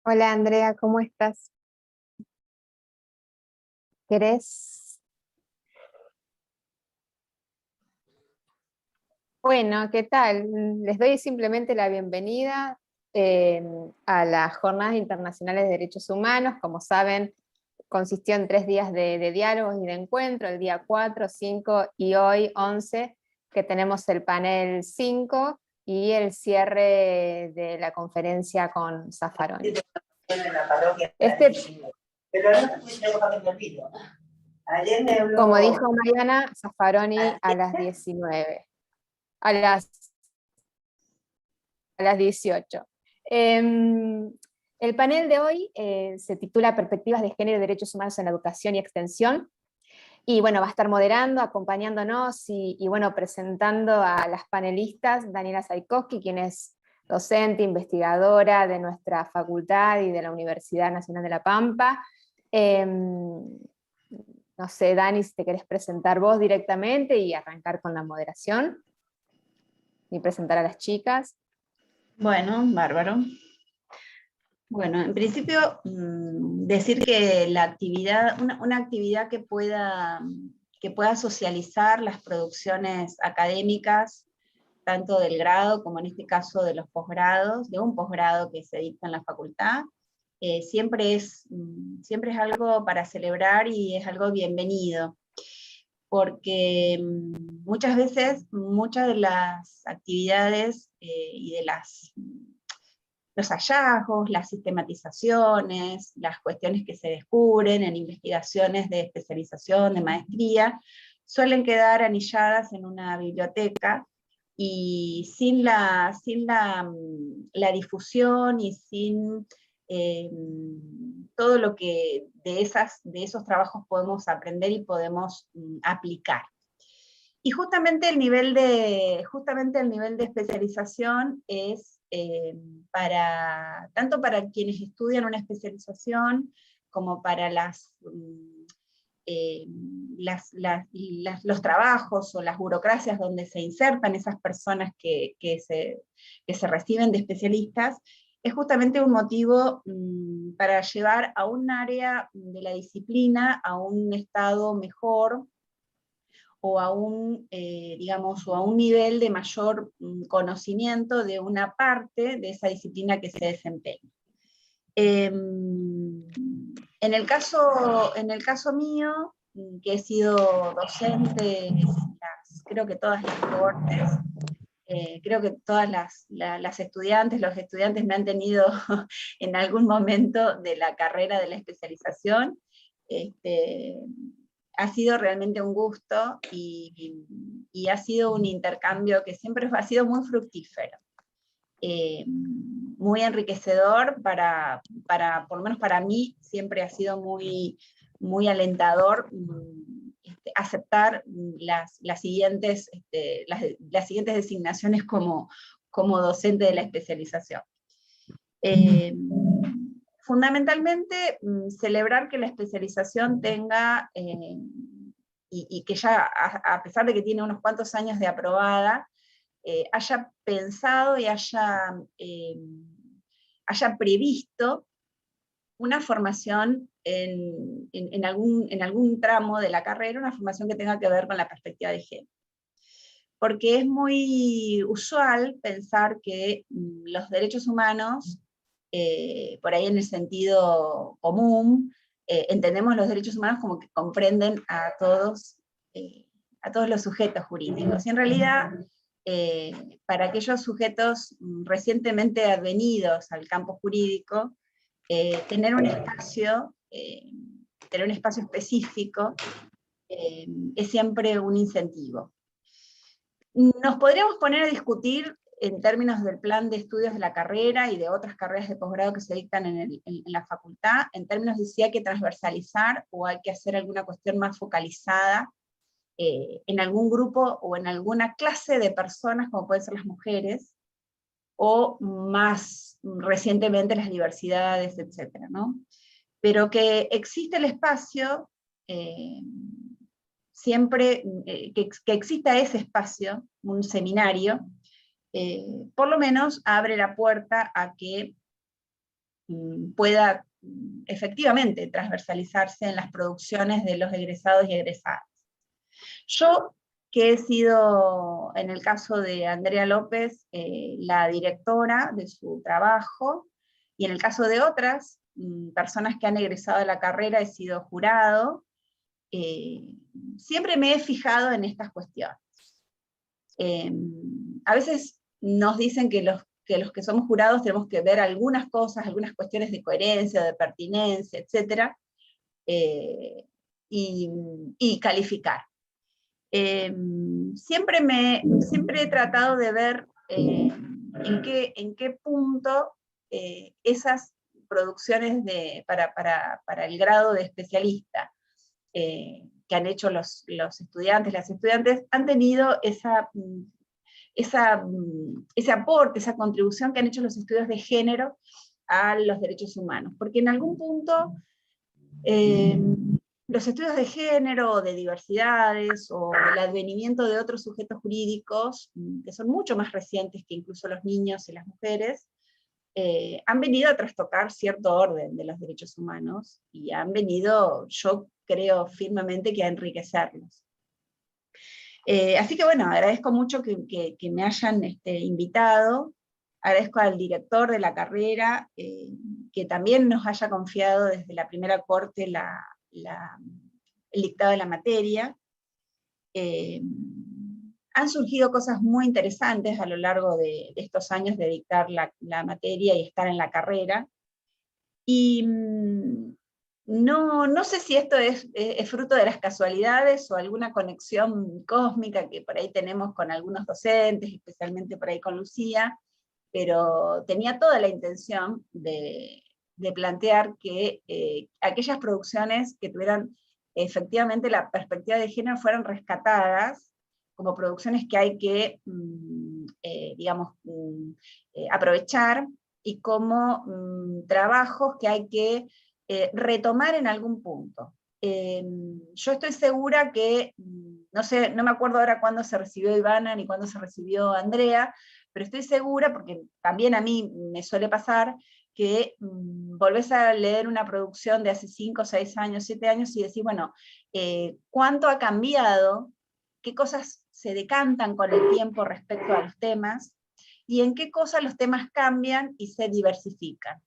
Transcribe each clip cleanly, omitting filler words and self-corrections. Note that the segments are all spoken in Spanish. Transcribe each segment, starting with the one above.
Hola Andrea, ¿cómo estás? ¿Querés? Bueno, ¿qué tal? Les doy simplemente la bienvenida eh, a las Jornadas Internacionales de Derechos Humanos. Como saben, consistió en 3 días de diálogos y de encuentro, el día 4, 5 y hoy 11, que tenemos el panel 5 y el cierre de la conferencia con Zaffaroni. Como dijo Mariana, Zaffaroni a las 19, a las 18. El panel de hoy se titula Perspectivas de Género y Derechos Humanos en la Educación y Extensión. Y bueno, va a estar moderando, acompañándonos y bueno, presentando a las panelistas, Daniela Saikowski, quien es docente, investigadora de nuestra facultad y de la Universidad Nacional de La Pampa. No sé, Dani, si te querés presentar vos directamente y arrancar con la moderación y presentar a las chicas. Bueno, bárbaro. Bueno, en principio, decir que la actividad, una actividad que pueda socializar las producciones académicas, tanto del grado como en este caso de los posgrados, de un posgrado que se dicta en la facultad, siempre es algo para celebrar y es algo bienvenido, porque muchas veces, muchas de las actividades y de los hallazgos, las sistematizaciones, las cuestiones que se descubren en investigaciones de especialización, de maestría, suelen quedar anilladas en una biblioteca, y sin la difusión y sin todo lo que de esos trabajos podemos aprender y podemos aplicar. Y justamente el nivel de especialización es tanto para quienes estudian una especialización como para los trabajos o las burocracias donde se insertan esas personas que se reciben de especialistas, es justamente un motivo para llevar a un área de la disciplina a un estado mejor, o a un nivel de mayor conocimiento de una parte de esa disciplina que se desempeña. En el caso mío, que he sido docente, creo que todas las cohortes, creo que todas las estudiantes, los estudiantes me han tenido en algún momento de la carrera de la especialización. Ha sido realmente un gusto y ha sido un intercambio que siempre ha sido muy fructífero, muy enriquecedor por lo menos para mí, siempre ha sido muy, muy alentador aceptar las siguientes designaciones como docente de la especialización. Fundamentalmente, celebrar que la especialización tenga, y que ya, a pesar de que tiene unos cuantos años de aprobada, haya pensado y haya previsto una formación en algún tramo de la carrera, una formación que tenga que ver con la perspectiva de género. Porque es muy usual pensar que los derechos humanos, por ahí en el sentido común, entendemos los derechos humanos como que comprenden a todos los sujetos jurídicos. Y en realidad, para aquellos sujetos recientemente advenidos al campo jurídico, tener un espacio específico es siempre un incentivo. Nos podríamos poner a discutir en términos del plan de estudios de la carrera y de otras carreras de posgrado que se dictan en la facultad, en términos de si hay que transversalizar o hay que hacer alguna cuestión más focalizada en algún grupo o en alguna clase de personas, como pueden ser las mujeres, o más recientemente las diversidades, etcétera, ¿no? Pero que existe el espacio, siempre que exista ese espacio, un seminario, por lo menos abre la puerta a que pueda efectivamente transversalizarse en las producciones de los egresados y egresadas. Yo, que he sido, en el caso de Andrea López, la directora de su trabajo, y en el caso de otras personas que han egresado de la carrera, he sido jurado, siempre me he fijado en estas cuestiones. A veces nos dicen que los que somos jurados tenemos que ver algunas cosas, algunas cuestiones de coherencia, de pertinencia, etc., y calificar. Siempre he tratado de ver en qué punto esas producciones para el grado de especialista que han hecho los estudiantes, las estudiantes, han tenido ese aporte, esa contribución que han hecho los estudios de género a los derechos humanos. Porque en algún punto los estudios de género, o de diversidades, o el advenimiento de otros sujetos jurídicos, que son mucho más recientes que incluso los niños y las mujeres, han venido a trastocar cierto orden de los derechos humanos, y han venido, yo creo firmemente, que a enriquecerlos. Así que bueno, agradezco mucho que me hayan invitado, agradezco al director de la carrera, que también nos haya confiado desde la primera corte el dictado de la materia. Han surgido cosas muy interesantes a lo largo de estos años de dictar la materia y estar en la carrera, y no sé si esto es fruto de las casualidades o alguna conexión cósmica que por ahí tenemos con algunos docentes, especialmente por ahí con Lucía, pero tenía toda la intención de plantear que aquellas producciones que tuvieran efectivamente la perspectiva de género fueran rescatadas como producciones que hay que, digamos, aprovechar, y como trabajos que hay que retomar en algún punto. Yo estoy segura que, no sé, no me acuerdo ahora cuándo se recibió Ivana ni cuándo se recibió Andrea, pero estoy segura, porque también a mí me suele pasar, que volvés a leer una producción de hace 5, 6 años, 7 años, y decís, bueno, ¿cuánto ha cambiado? ¿Qué cosas se decantan con el tiempo respecto a los temas? ¿Y en qué cosas los temas cambian y se diversifican?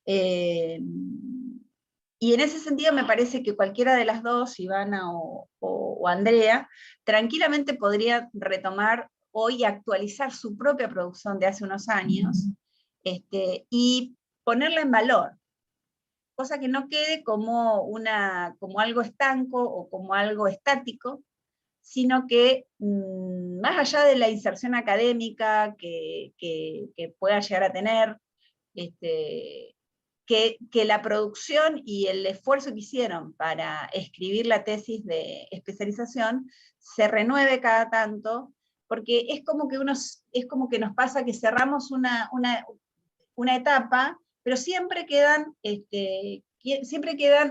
Y en ese sentido me parece que cualquiera de las dos, Ivana o Andrea, tranquilamente podría retomar hoy y actualizar su propia producción de hace unos años, y ponerla en valor, cosa que no quede como algo estanco o como algo estático, sino que más allá de la inserción académica que pueda llegar a tener, que la producción y el esfuerzo que hicieron para escribir la tesis de especialización se renueve cada tanto, porque es como que nos pasa que cerramos una etapa, pero siempre quedan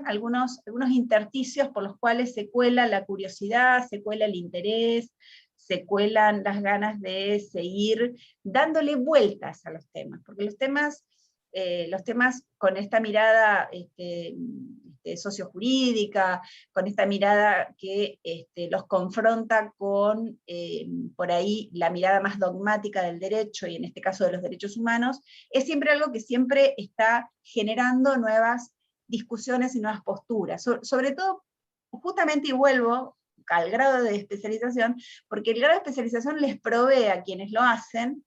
algunos intersticios por los cuales se cuela la curiosidad, se cuela el interés, se cuelan las ganas de seguir dándole vueltas a los temas, porque los temas con esta mirada sociojurídica, con esta mirada que los confronta con, por ahí, la mirada más dogmática del derecho, y en este caso de los derechos humanos, es siempre algo que siempre está generando nuevas discusiones y nuevas posturas, sobre todo, justamente, y vuelvo al grado de especialización, porque el grado de especialización les provee a quienes lo hacen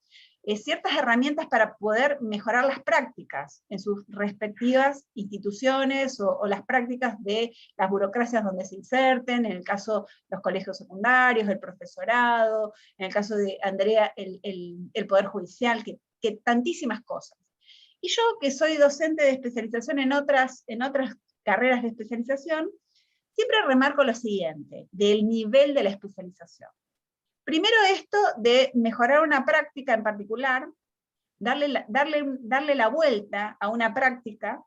ciertas herramientas para poder mejorar las prácticas en sus respectivas instituciones, o las prácticas de las burocracias donde se inserten, en el caso de los colegios secundarios, el profesorado, en el caso de Andrea, el Poder Judicial, que tantísimas cosas. Y yo, que soy docente de especialización en otras carreras de especialización, siempre remarco lo siguiente, del nivel de la especialización. Primero, esto de mejorar una práctica en particular, darle la vuelta a una práctica,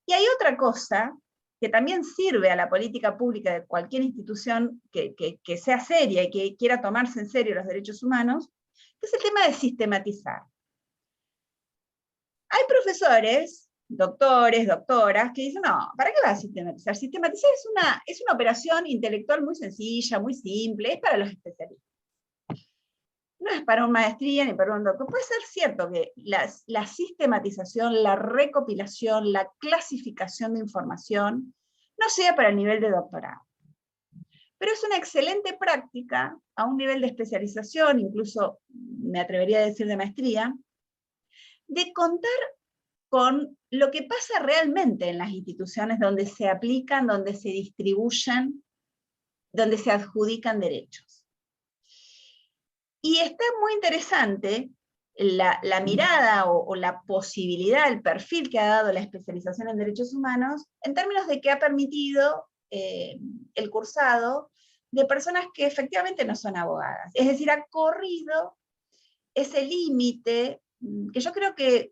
y hay otra cosa que también sirve a la política pública de cualquier institución que sea seria y que quiera tomarse en serio los derechos humanos, que es el tema de sistematizar. Hay profesores, doctores, doctoras, que dicen, no, ¿para qué vas a sistematizar? Sistematizar es una operación intelectual muy sencilla, muy simple, es para los especialistas. No es para una maestría ni para un doctor. Puede ser cierto que la sistematización, la recopilación, la clasificación de información no sea para el nivel de doctorado. Pero es una excelente práctica a un nivel de especialización, incluso me atrevería a decir de maestría, de contar con lo que pasa realmente en las instituciones donde se aplican, donde se distribuyen, donde se adjudican derechos. Y está muy interesante la mirada o la posibilidad, el perfil que ha dado la especialización en derechos humanos, en términos de que ha permitido el cursado de personas que efectivamente no son abogadas. Es decir, ha corrido ese límite que yo creo que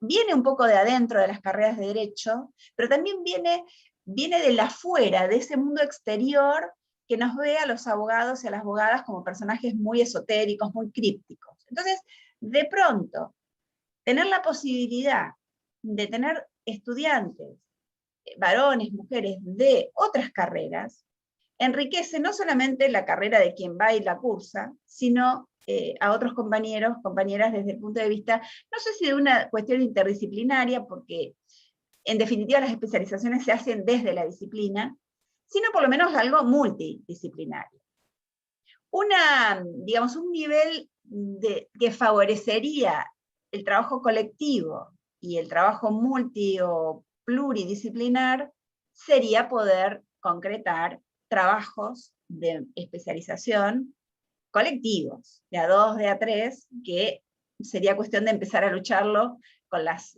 viene un poco de adentro de las carreras de derecho, pero también viene de afuera, de ese mundo exterior que nos ve a los abogados y a las abogadas como personajes muy esotéricos, muy crípticos. Entonces, de pronto, tener la posibilidad de tener estudiantes, varones, mujeres, de otras carreras, enriquece no solamente la carrera de quien va y la cursa, sino a otros compañeros, compañeras desde el punto de vista, no sé si de una cuestión interdisciplinaria, porque en definitiva las especializaciones se hacen desde la disciplina, sino por lo menos algo multidisciplinario. Digamos, un nivel que favorecería el trabajo colectivo y el trabajo multi o pluridisciplinar sería poder concretar trabajos de especialización colectivos, de a 2, de a 3, que sería cuestión de empezar a lucharlo con las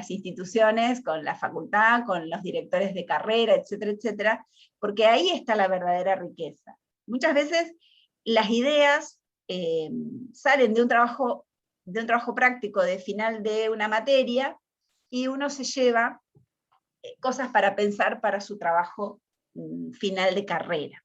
instituciones, con la facultad, con los directores de carrera, etcétera, etcétera, porque ahí está la verdadera riqueza. Muchas veces las ideas salen de un trabajo práctico de final de una materia, y uno se lleva cosas para pensar para su trabajo final de carrera.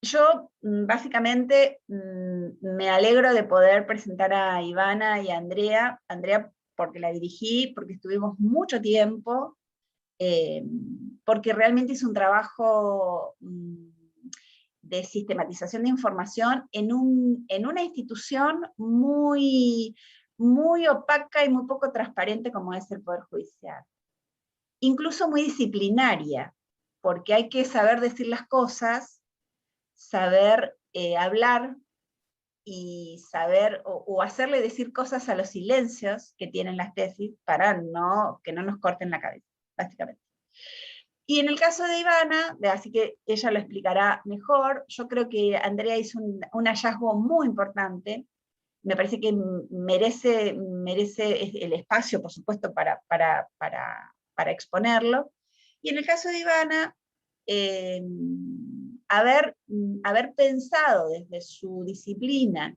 Yo básicamente me alegro de poder presentar a Ivana y a Andrea. Andrea porque la dirigí, porque estuvimos mucho tiempo, porque realmente hizo un trabajo de sistematización de información en una institución muy, muy opaca y muy poco transparente como es el Poder Judicial. Incluso muy disciplinaria, porque hay que saber decir las cosas, saber hablar y saber o hacerle decir cosas a los silencios que tienen las tesis para que no nos corten la cabeza, básicamente. Y en el caso de Ivana, así que ella lo explicará mejor, yo creo que Andrea hizo un hallazgo muy importante, me parece que merece el espacio, por supuesto, para exponerlo. Y en el caso de Ivana, haber pensado desde su disciplina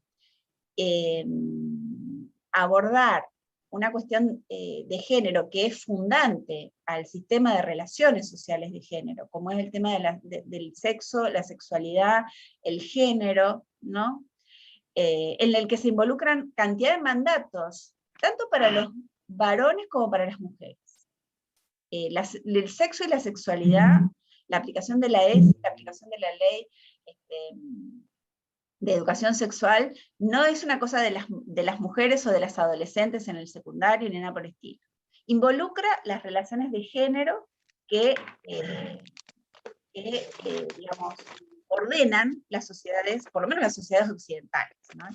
abordar una cuestión de género que es fundante al sistema de relaciones sociales de género, como es el tema del sexo, la sexualidad, el género, ¿no? En el que se involucran cantidad de mandatos, tanto para los varones como para las mujeres. El sexo y la sexualidad, la aplicación de la ESI, la aplicación de la ley de educación sexual, no es una cosa de las mujeres o de las adolescentes en el secundario, ni nada por el estilo. Involucra las relaciones de género que digamos, ordenan las sociedades, por lo menos las sociedades occidentales, ¿no?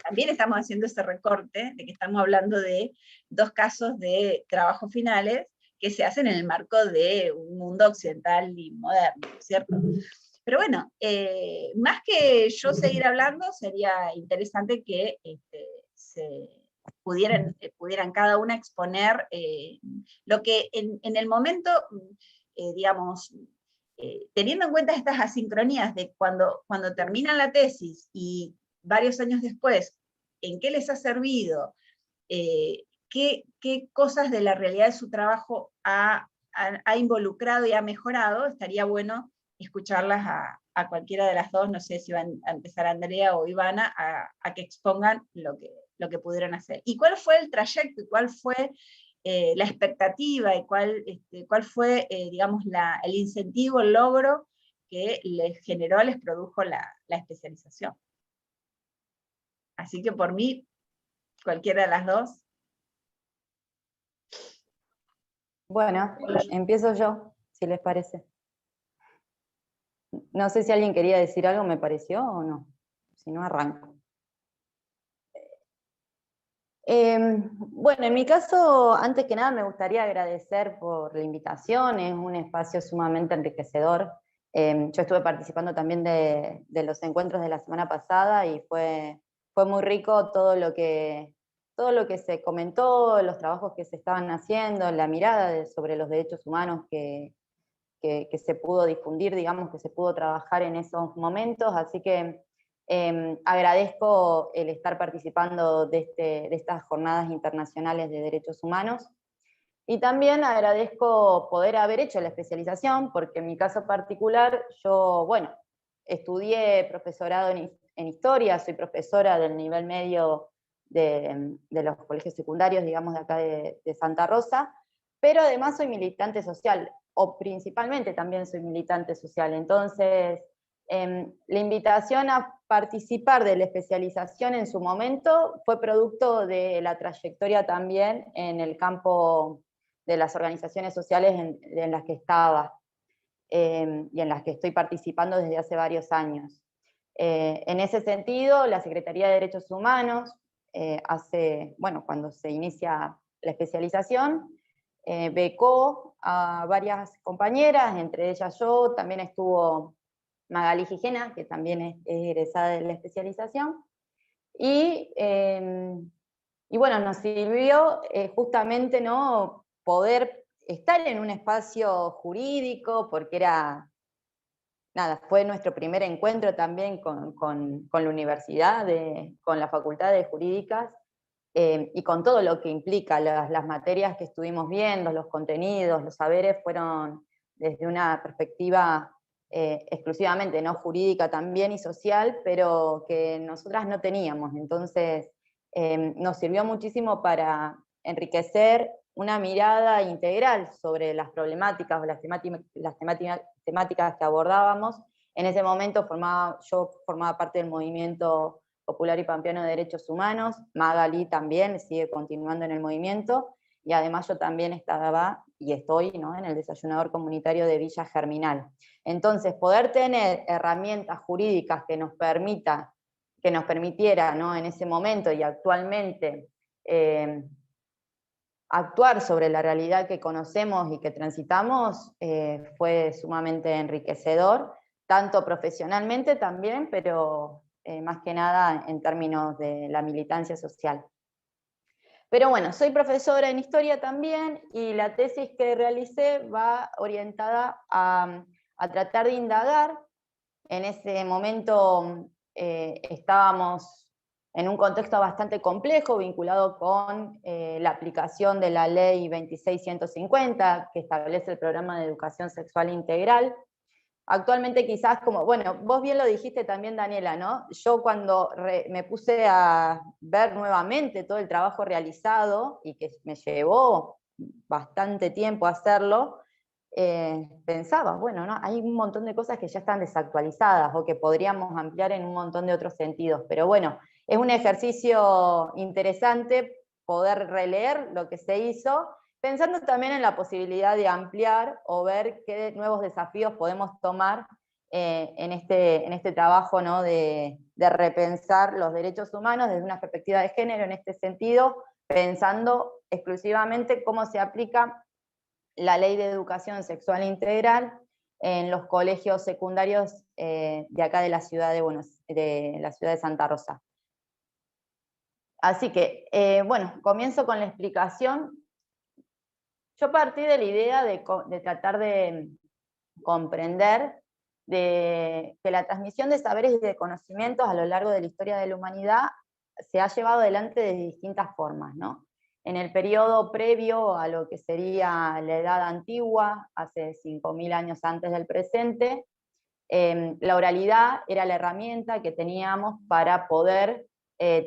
También estamos haciendo ese recorte, de que estamos hablando de 2 casos de trabajos finales que se hacen en el marco de un mundo occidental y moderno, ¿cierto? Pero bueno, más que yo seguir hablando, sería interesante que pudieran cada una exponer lo que en el momento, digamos, teniendo en cuenta estas asincronías de cuando terminan la tesis y varios años después, en qué les ha servido qué cosas de la realidad de su trabajo ha involucrado y ha mejorado. Estaría bueno escucharlas a cualquiera de las dos, no sé si van a empezar Andrea o Ivana, a que expongan lo que pudieron hacer. ¿Y cuál fue el trayecto? ¿Y cuál fue la expectativa? ¿Y cuál fue, digamos, el incentivo, el logro que les generó, les produjo la especialización? Así que por mí, cualquiera de las dos. Bueno, empiezo yo, si les parece. No sé si alguien quería decir algo, me pareció, o no. Si no, arranco. Bueno, en mi caso, antes que nada me gustaría agradecer por la invitación, es un espacio sumamente enriquecedor. Yo estuve participando también de los encuentros de la semana pasada y fue muy rico todo lo que se comentó, los trabajos que se estaban haciendo, la mirada sobre los derechos humanos que se pudo difundir, digamos, que se pudo trabajar en esos momentos, así que agradezco el estar participando de estas jornadas internacionales de derechos humanos, y también agradezco poder haber hecho la especialización, porque en mi caso particular, yo, bueno, estudié profesorado en historia, soy profesora del nivel medio de los colegios secundarios, digamos, de acá de Santa Rosa, pero además soy militante social, o principalmente también soy militante social. Entonces, la invitación a participar de la especialización en su momento fue producto de la trayectoria también en el campo de las organizaciones sociales en las que estaba y en las que estoy participando desde hace varios años. En ese sentido, la Secretaría de Derechos Humanos, cuando se inicia la especialización, becó a varias compañeras, entre ellas yo, también estuvo Magalí Gijena, que también es egresada de la especialización, y bueno, nos sirvió justamente, ¿no?, poder estar en un espacio jurídico, porque fue nuestro primer encuentro también con la universidad, con la Facultad de Jurídicas, y con todo lo que implica, las materias que estuvimos viendo, los contenidos, los saberes, fueron desde una perspectiva exclusivamente no jurídica también y social, pero que nosotras no teníamos. Entonces nos sirvió muchísimo para enriquecer una mirada integral sobre las problemáticas o las temáticas que abordábamos. En ese momento yo formaba parte del movimiento popular y pampeano de derechos humanos, Magalí también sigue continuando en el movimiento, y además yo también estaba y estoy, ¿no?, en el desayunador comunitario de Villa Germinal. Entonces, poder tener herramientas jurídicas que nos permitiera, ¿no?, en ese momento y actualmente actuar sobre la realidad que conocemos y que transitamos, fue sumamente enriquecedor, tanto profesionalmente también, pero más que nada en términos de la militancia social. Pero bueno, soy profesora en historia también, y la tesis que realicé va orientada a tratar de indagar. En ese momento estábamos en un contexto bastante complejo, vinculado con la aplicación de la ley 26150, que establece el programa de educación sexual integral. Actualmente quizás, como, bueno, vos bien lo dijiste también, Daniela, ¿no? Yo cuando me puse a ver nuevamente todo el trabajo realizado, y que me llevó bastante tiempo hacerlo, pensaba, bueno, ¿no?, hay un montón de cosas que ya están desactualizadas o que podríamos ampliar en un montón de otros sentidos, pero bueno, es un ejercicio interesante poder releer lo que se hizo, pensando también en la posibilidad de ampliar o ver qué nuevos desafíos podemos tomar en este trabajo, ¿no?, de repensar los derechos humanos desde una perspectiva de género, en este sentido, pensando exclusivamente cómo se aplica la Ley de Educación Sexual Integral en los colegios secundarios de acá de la ciudad de Santa Rosa. Así que, bueno, comienzo con la explicación. Yo partí de la idea de tratar de comprender que la transmisión de saberes y de conocimientos a lo largo de la historia de la humanidad se ha llevado adelante de distintas formas, ¿no? en el periodo previo a lo que sería la Edad Antigua, hace 5.000 años antes del presente, la oralidad era la herramienta que teníamos para poder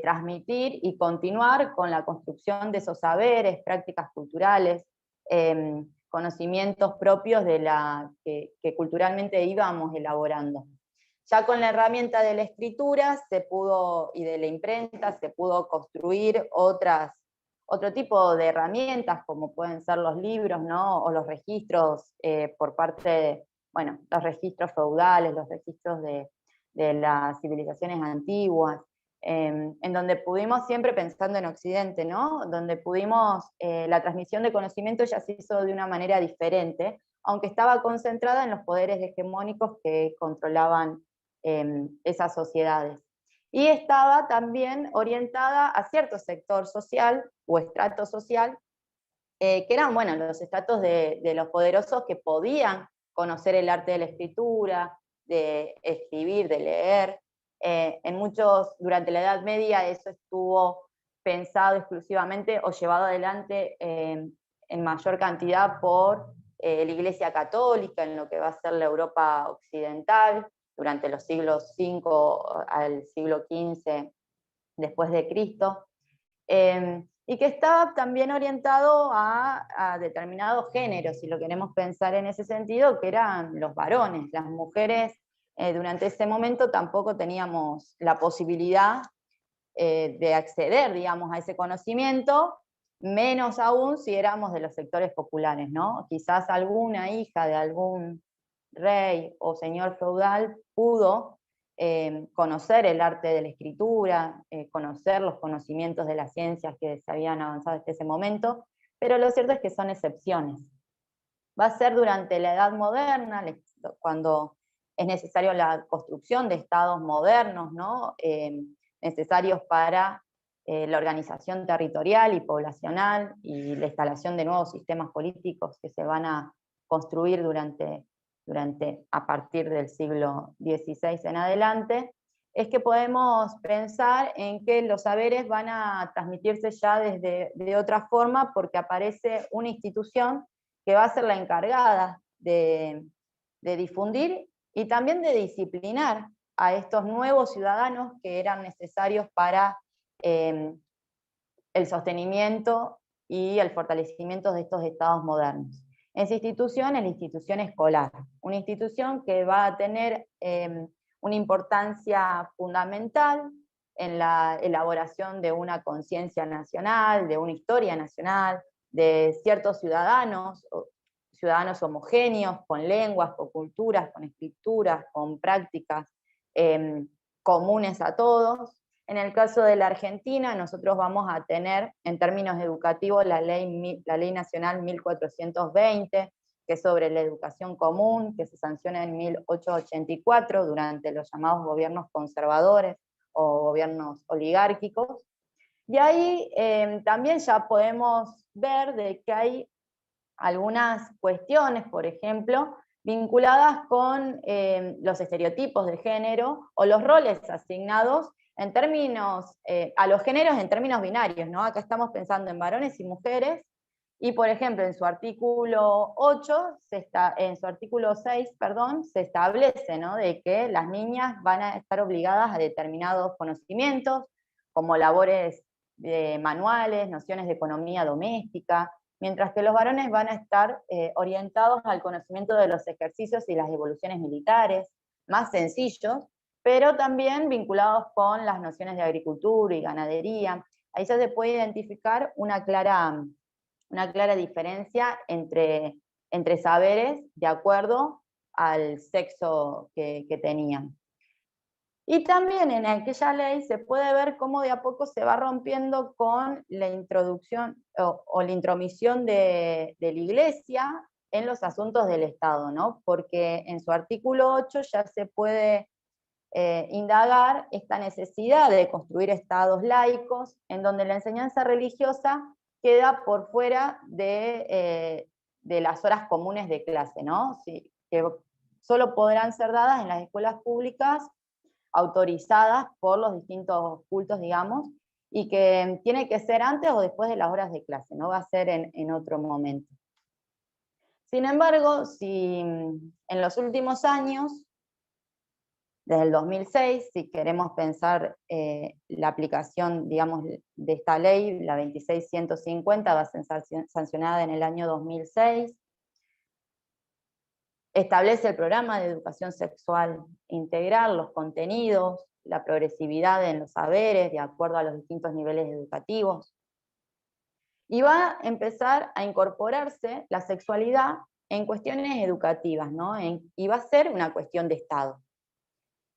transmitir y continuar con la construcción de esos saberes, prácticas culturales, conocimientos propios de que culturalmente íbamos elaborando. Ya con la herramienta de la escritura y de la imprenta se pudo construir otro tipo de herramientas, como pueden ser los libros, ¿no? O los registros por parte de, bueno, los registros feudales, los registros de las civilizaciones antiguas, en donde pudimos, siempre pensando en Occidente, ¿no? Donde pudimos, la transmisión de conocimiento ya se hizo de una manera diferente, aunque estaba concentrada en los poderes hegemónicos que controlaban esas sociedades. Y estaba también orientada a cierto sector social o estrato social, que eran, bueno, los estratos de los poderosos que podían conocer el arte de la escritura, de escribir, de leer. Durante la Edad Media eso estuvo pensado exclusivamente o llevado adelante en mayor cantidad por la Iglesia Católica, en lo que va a ser la Europa occidental, durante los siglos V al siglo XV después de Cristo, y que estaba también orientado a determinados géneros, si lo queremos pensar en ese sentido, que eran los varones. Las mujeres durante ese momento tampoco teníamos la posibilidad de acceder, digamos, a ese conocimiento, menos aún si éramos de los sectores populares, ¿no? Quizás alguna hija de algún rey o señor feudal pudo conocer el arte de la escritura, conocer los conocimientos de las ciencias que se habían avanzado hasta ese momento, pero lo cierto es que son excepciones. Va a ser durante la Edad Moderna, cuando es necesario la construcción de estados modernos, ¿no? Necesarios para la organización territorial y poblacional y la instalación de nuevos sistemas políticos que se van a construir a partir del siglo XVI en adelante, es que podemos pensar en que los saberes van a transmitirse ya de otra forma, porque aparece una institución que va a ser la encargada de difundir y también de disciplinar a estos nuevos ciudadanos que eran necesarios para el sostenimiento y el fortalecimiento de estos estados modernos. Esa institución es la institución escolar, una institución que va a tener una importancia fundamental en la elaboración de una conciencia nacional, de una historia nacional, de ciertos ciudadanos homogéneos, con lenguas, con culturas, con escrituras, con prácticas comunes a todos. En el caso de la Argentina, nosotros vamos a tener, en términos educativos, la ley nacional 1420, que es sobre la educación común, que se sanciona en 1884 durante los llamados gobiernos conservadores o gobiernos oligárquicos. Y ahí también ya podemos ver de que hay algunas cuestiones, por ejemplo, vinculadas con los estereotipos de género o los roles asignados en términos, a los géneros en términos binarios, ¿no? Acá estamos pensando en varones y mujeres, y por ejemplo en su artículo 8, en su artículo 6, perdón, se establece, ¿no?, de que las niñas van a estar obligadas a determinados conocimientos, como labores manuales, nociones de economía doméstica, mientras que los varones van a estar orientados al conocimiento de los ejercicios y las evoluciones militares, más sencillos, pero también vinculados con las nociones de agricultura y ganadería. Ahí ya se puede identificar una clara diferencia entre saberes de acuerdo al sexo que tenían. Y también en aquella ley se puede ver cómo de a poco se va rompiendo con la introducción o la intromisión de la Iglesia en los asuntos del Estado, ¿no? Porque en su artículo 8 ya se puede indagar esta necesidad de construir estados laicos, en donde la enseñanza religiosa queda por fuera de las horas comunes de clase, ¿no? Sí, que solo podrán ser dadas en las escuelas públicas autorizadas por los distintos cultos, digamos, y que tiene que ser antes o después de las horas de clase, no va a ser en otro momento. Sin embargo, si en los últimos años, desde el 2006, si queremos pensar la aplicación, digamos, de esta ley, la 26150, va a ser sancionada en el año 2006, establece el programa de educación sexual integral, los contenidos, la progresividad en los saberes, de acuerdo a los distintos niveles educativos, y va a empezar a incorporarse la sexualidad en cuestiones educativas, ¿no? Y va a ser una cuestión de Estado.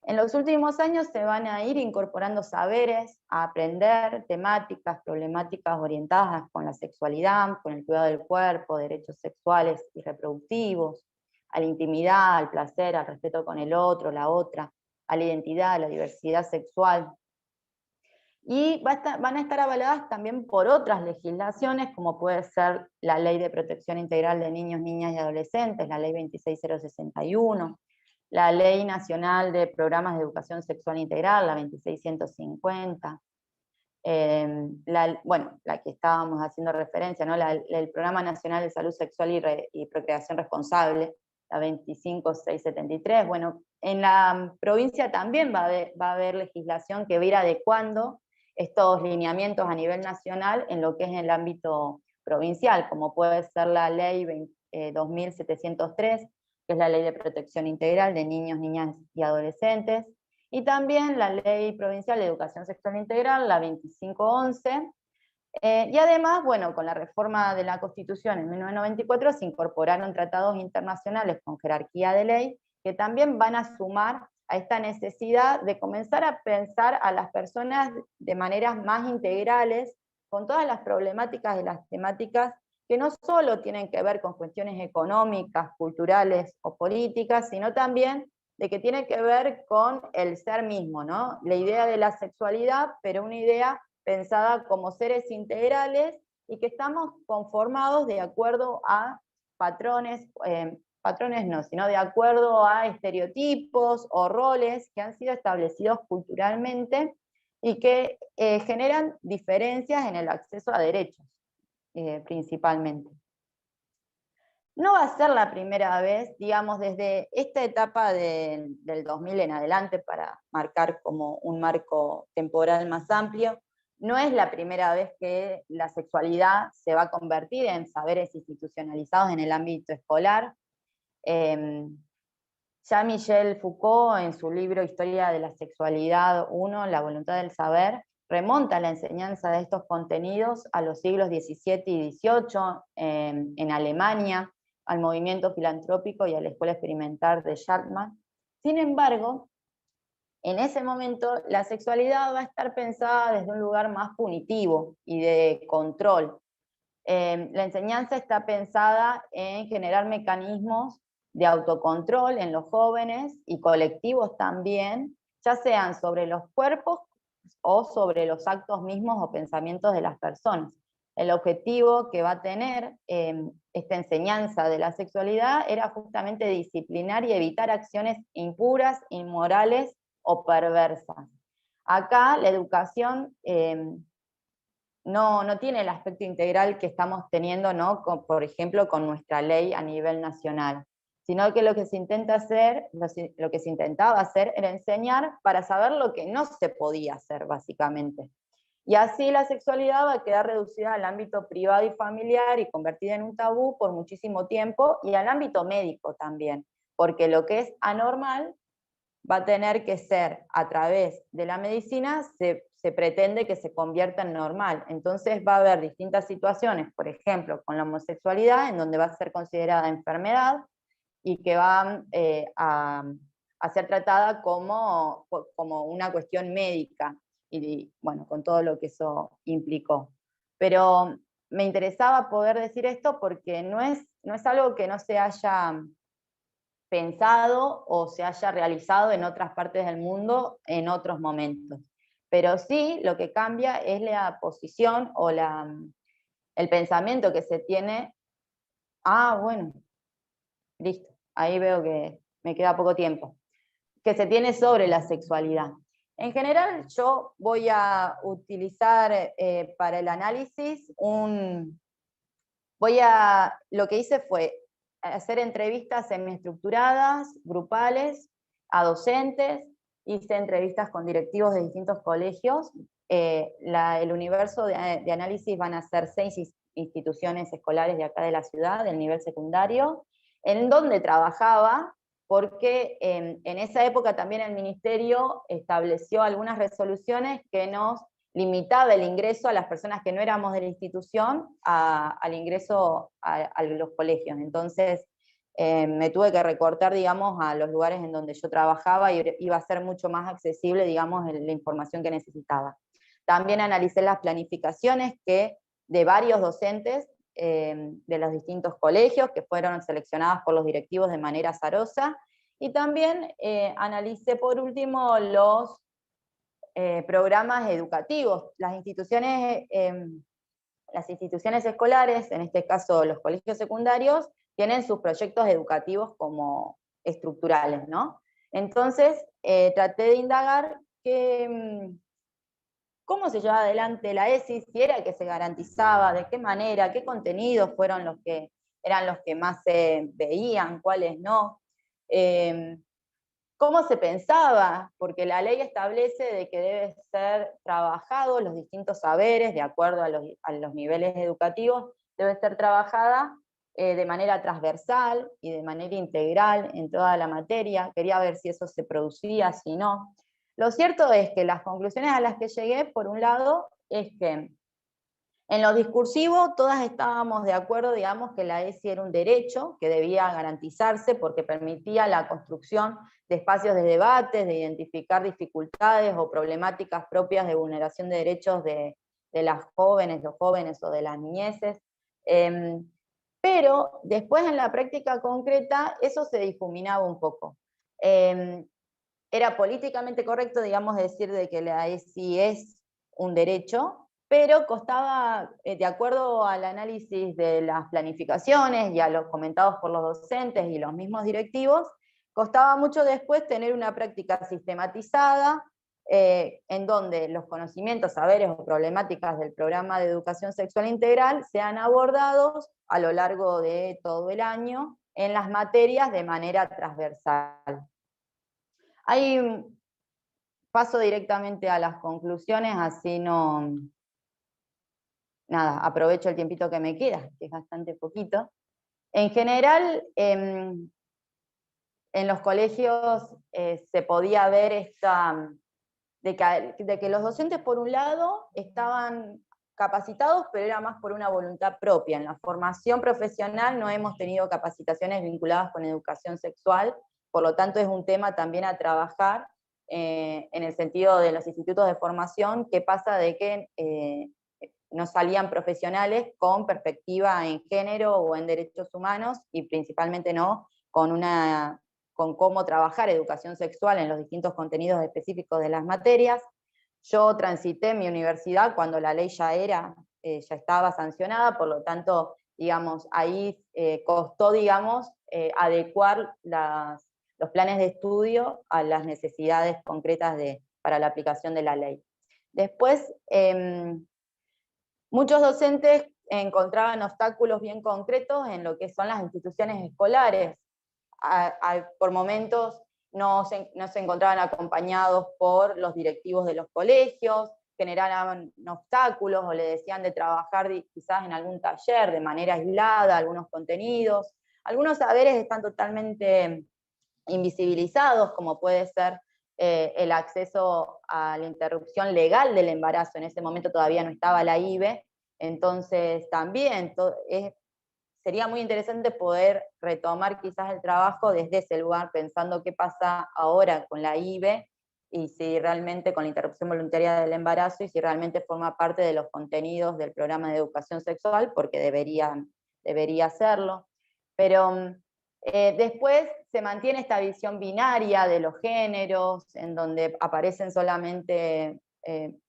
En los últimos años se van a ir incorporando saberes, a aprender temáticas, problemáticas orientadas con la sexualidad, con el cuidado del cuerpo, derechos sexuales y reproductivos, a la intimidad, al placer, al respeto con el otro, la otra, a la identidad, a la diversidad sexual. Y van a estar avaladas también por otras legislaciones, como puede ser la Ley de Protección Integral de Niños, Niñas y Adolescentes, la Ley 26061, la Ley Nacional de Programas de Educación Sexual Integral, la 26150, la que estábamos haciendo referencia, ¿no? El Programa Nacional de Salud Sexual y Procreación Responsable, la 25673. Bueno, en la provincia también va a haber legislación que va a ir adecuando estos lineamientos a nivel nacional en lo que es el ámbito provincial, como puede ser la Ley 2703, que es la Ley de Protección Integral de Niños, Niñas y Adolescentes, y también la Ley Provincial de Educación Sexual Integral, la 2511, y además, bueno, con la reforma de la Constitución en 1994 se incorporaron tratados internacionales con jerarquía de ley que también van a sumar a esta necesidad de comenzar a pensar a las personas de maneras más integrales, con todas las problemáticas de las temáticas que no solo tienen que ver con cuestiones económicas, culturales o políticas, sino también de que tiene que ver con el ser mismo, ¿no? La idea de la sexualidad, pero una idea pensada como seres integrales y que estamos conformados de acuerdo a patrones, patrones no, sino de acuerdo a estereotipos o roles que han sido establecidos culturalmente y que generan diferencias en el acceso a derechos, principalmente. No va a ser la primera vez, digamos, desde esta etapa del 2000 en adelante, para marcar como un marco temporal más amplio, no es la primera vez que la sexualidad se va a convertir en saberes institucionalizados en el ámbito escolar. Ya Michel Foucault, en su libro Historia de la Sexualidad 1, La voluntad del saber, remonta la enseñanza de estos contenidos a los siglos XVII y XVIII en Alemania, al movimiento filantrópico y a la escuela experimental de Schartmann. Sin embargo, en ese momento la sexualidad va a estar pensada desde un lugar más punitivo y de control. La enseñanza está pensada en generar mecanismos de autocontrol en los jóvenes y colectivos también, ya sean sobre los cuerpos o sobre los actos mismos o pensamientos de las personas. El objetivo que va a tener esta enseñanza de la sexualidad era justamente disciplinar y evitar acciones impuras, inmorales o perversas. Acá la educación no tiene el aspecto integral que estamos teniendo, ¿no? Por ejemplo, con nuestra ley a nivel nacional, sino que lo que se intenta hacer, lo que se intentaba hacer era enseñar para saber lo que no se podía hacer, básicamente. Y así la sexualidad va a quedar reducida al ámbito privado y familiar y convertida en un tabú por muchísimo tiempo, y al ámbito médico también, porque lo que es anormal va a tener que ser, a través de la medicina, se pretende que se convierta en normal. Entonces va a haber distintas situaciones, por ejemplo, con la homosexualidad, en donde va a ser considerada enfermedad y que va a ser tratada como una cuestión médica, y bueno, con todo lo que eso implicó. Pero me interesaba poder decir esto porque no es algo que no se haya pensado o se haya realizado en otras partes del mundo en otros momentos. Pero sí, lo que cambia es la posición o el pensamiento que se tiene. Bueno, listo, ahí veo que me queda poco tiempo. Que se tiene sobre la sexualidad. En general, yo voy a utilizar para el análisis lo que hice fue hacer entrevistas semiestructuradas, grupales, a docentes, hice entrevistas con directivos de distintos colegios. El universo de análisis van a ser 6 instituciones escolares de acá de la ciudad, del nivel secundario, en donde trabajaba, porque en esa época también el ministerio estableció algunas resoluciones que nos limitaba el ingreso a las personas que no éramos de la institución al ingreso a los colegios. Entonces me tuve que recortar, digamos, a los lugares en donde yo trabajaba y iba a ser mucho más accesible, digamos, la información que necesitaba. También analicé las planificaciones de varios docentes de los distintos colegios que fueron seleccionadas por los directivos de manera azarosa, y también analicé por último los programas educativos. Las instituciones escolares, en este caso los colegios secundarios, tienen sus proyectos educativos como estructurales, ¿no? Entonces traté de indagar cómo se llevaba adelante la ESI, si era que se garantizaba, de qué manera, qué contenidos fueron los que eran los que más se veían, cuáles no. ¿Cómo se pensaba? Porque la ley establece de que debe ser trabajado los distintos saberes, de acuerdo a los niveles educativos, debe ser trabajada de manera transversal y de manera integral en toda la materia. Quería ver si eso se producía, si no. Lo cierto es que las conclusiones a las que llegué, por un lado, es que en lo discursivo todas estábamos de acuerdo, digamos, que la ESI era un derecho que debía garantizarse porque permitía la construcción de espacios de debate, de identificar dificultades o problemáticas propias de vulneración de derechos de las jóvenes, los jóvenes o de las niñeces. Pero después en la práctica concreta eso se difuminaba un poco. Era políticamente correcto, digamos, decir de que la ESI es un derecho, pero costaba, de acuerdo al análisis de las planificaciones y a los comentados por los docentes y los mismos directivos, costaba mucho después tener una práctica sistematizada, en donde los conocimientos, saberes o problemáticas del programa de educación sexual integral sean abordados a lo largo de todo el año en las materias de manera transversal. Paso directamente a las conclusiones, así nada, aprovecho el tiempito que me queda, que es bastante poquito. En general, en los colegios se podía ver de que los docentes, por un lado, estaban capacitados, pero era más por una voluntad propia. En la formación profesional no hemos tenido capacitaciones vinculadas con educación sexual, por lo tanto es un tema también a trabajar en el sentido de los institutos de formación. ¿Qué pasa de que no salían profesionales con perspectiva en género o en derechos humanos, y principalmente no con cómo trabajar educación sexual en los distintos contenidos específicos de las materias? Yo transité mi universidad cuando la ley ya estaba sancionada, por lo tanto, digamos, ahí costó, digamos, adecuar los planes de estudio a las necesidades concretas para la aplicación de la ley. Después, muchos docentes encontraban obstáculos bien concretos en lo que son las instituciones escolares. Por momentos no se encontraban acompañados por los directivos de los colegios, generaban obstáculos o le decían de trabajar quizás en algún taller de manera aislada, algunos contenidos. Algunos saberes están totalmente invisibilizados, como puede ser el acceso a la interrupción legal del embarazo. En ese momento todavía no estaba la IVE, entonces también sería muy interesante poder retomar quizás el trabajo desde ese lugar, pensando qué pasa ahora con la IVE, y si realmente con la interrupción voluntaria del embarazo, y si realmente forma parte de los contenidos del programa de educación sexual, porque debería hacerlo. Pero después se mantiene esta visión binaria de los géneros, en donde aparecen solamente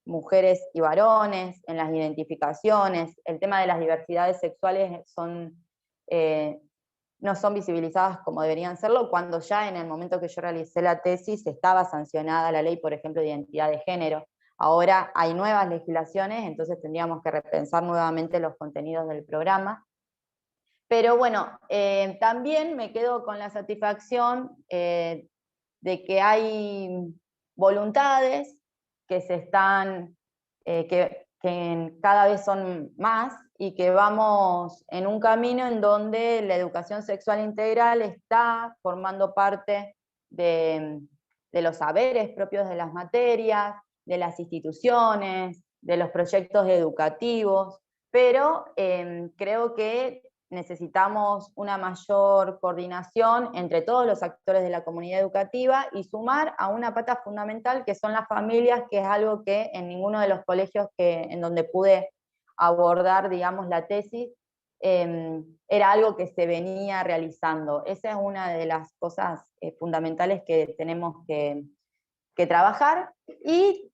mujeres y varones en las identificaciones. El tema de las diversidades sexuales no son visibilizadas como deberían serlo, cuando ya en el momento que yo realicé la tesis estaba sancionada la ley, por ejemplo, de identidad de género. Ahora hay nuevas legislaciones, entonces tendríamos que repensar nuevamente los contenidos del programa. Pero bueno, también me quedo con la satisfacción de que hay voluntades que se están, que cada vez son más, y que vamos en un camino en donde la educación sexual integral está formando parte de los saberes propios de las materias, de las instituciones, de los proyectos educativos, pero creo que necesitamos una mayor coordinación entre todos los actores de la comunidad educativa y sumar a una pata fundamental que son las familias, que es algo que en ninguno de los colegios en donde pude abordar, digamos, la tesis, era algo que se venía realizando. Esa es una de las cosas fundamentales que tenemos que trabajar, y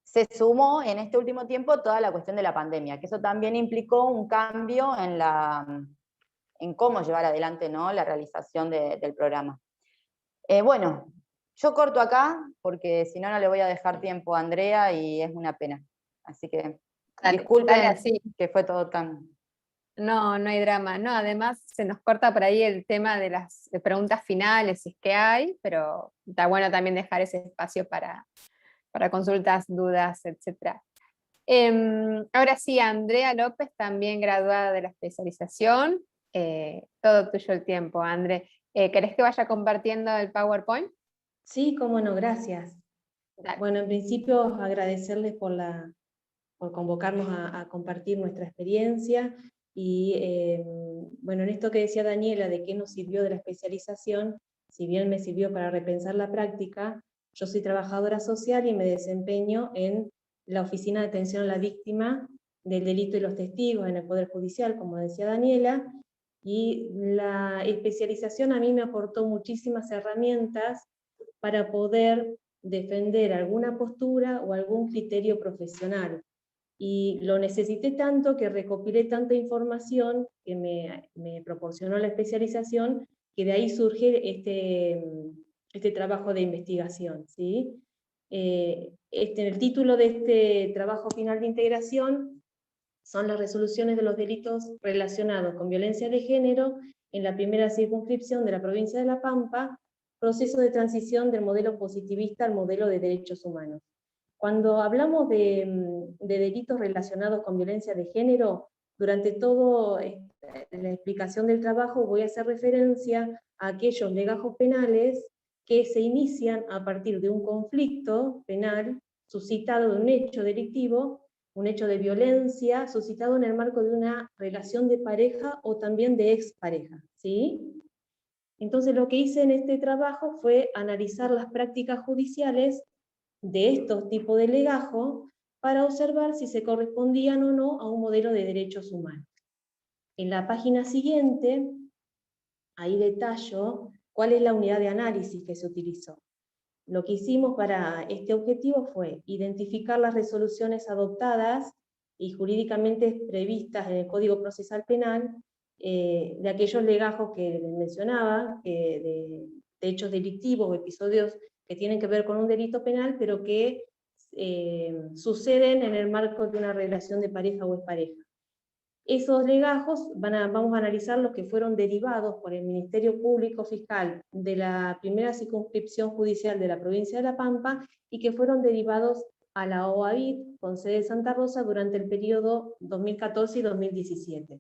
se sumó en este último tiempo toda la cuestión de la pandemia, que eso también implicó un cambio en cómo llevar adelante, ¿no?, la realización del programa. Bueno, yo corto acá, porque si no, no le voy a dejar tiempo a Andrea y es una pena. Así que disculpen que fue todo tan... No, no hay drama. No, además se nos corta por ahí el tema de las preguntas finales, si es que hay, pero está bueno también dejar ese espacio para consultas, dudas, etc. Ahora sí, Andrea López, también graduada de la especialización. Todo tuyo el tiempo, André. ¿Querés que vaya compartiendo el PowerPoint? Sí, cómo no, gracias. Dale. Bueno, en principio agradecerles por convocarnos a compartir nuestra experiencia, y bueno, en esto que decía Daniela, de qué nos sirvió de la especialización, si bien me sirvió para repensar la práctica, yo soy trabajadora social y me desempeño en la Oficina de Atención a la Víctima del Delito y los Testigos en el Poder Judicial, como decía Daniela, y la especialización a mí me aportó muchísimas herramientas para poder defender alguna postura o algún criterio profesional. Y lo necesité tanto que recopilé tanta información que me proporcionó la especialización, que de ahí surge este trabajo de investigación, ¿sí? El título de este trabajo final de integración son las resoluciones de los delitos relacionados con violencia de género en la primera circunscripción de la provincia de La Pampa, proceso de transición del modelo positivista al modelo de derechos humanos. Cuando hablamos de delitos relacionados con violencia de género, durante toda la explicación del trabajo voy a hacer referencia a aquellos legajos penales que se inician a partir de un conflicto penal suscitado de un hecho delictivo, un hecho de violencia suscitado en el marco de una relación de pareja o también de expareja, ¿sí? Entonces lo que hice en este trabajo fue analizar las prácticas judiciales de estos tipos de legajo para observar si se correspondían o no a un modelo de derechos humanos. En la página siguiente, ahí detallo cuál es la unidad de análisis que se utilizó. Lo que hicimos para este objetivo fue identificar las resoluciones adoptadas y jurídicamente previstas en el Código Procesal Penal de aquellos legajos que les mencionaba, de hechos delictivos o episodios que tienen que ver con un delito penal, pero que suceden en el marco de una relación de pareja o expareja. Esos legajos vamos a analizar los que fueron derivados por el Ministerio Público Fiscal de la primera circunscripción judicial de la provincia de La Pampa y que fueron derivados a la OAVID con sede en Santa Rosa durante el periodo 2014 y 2017.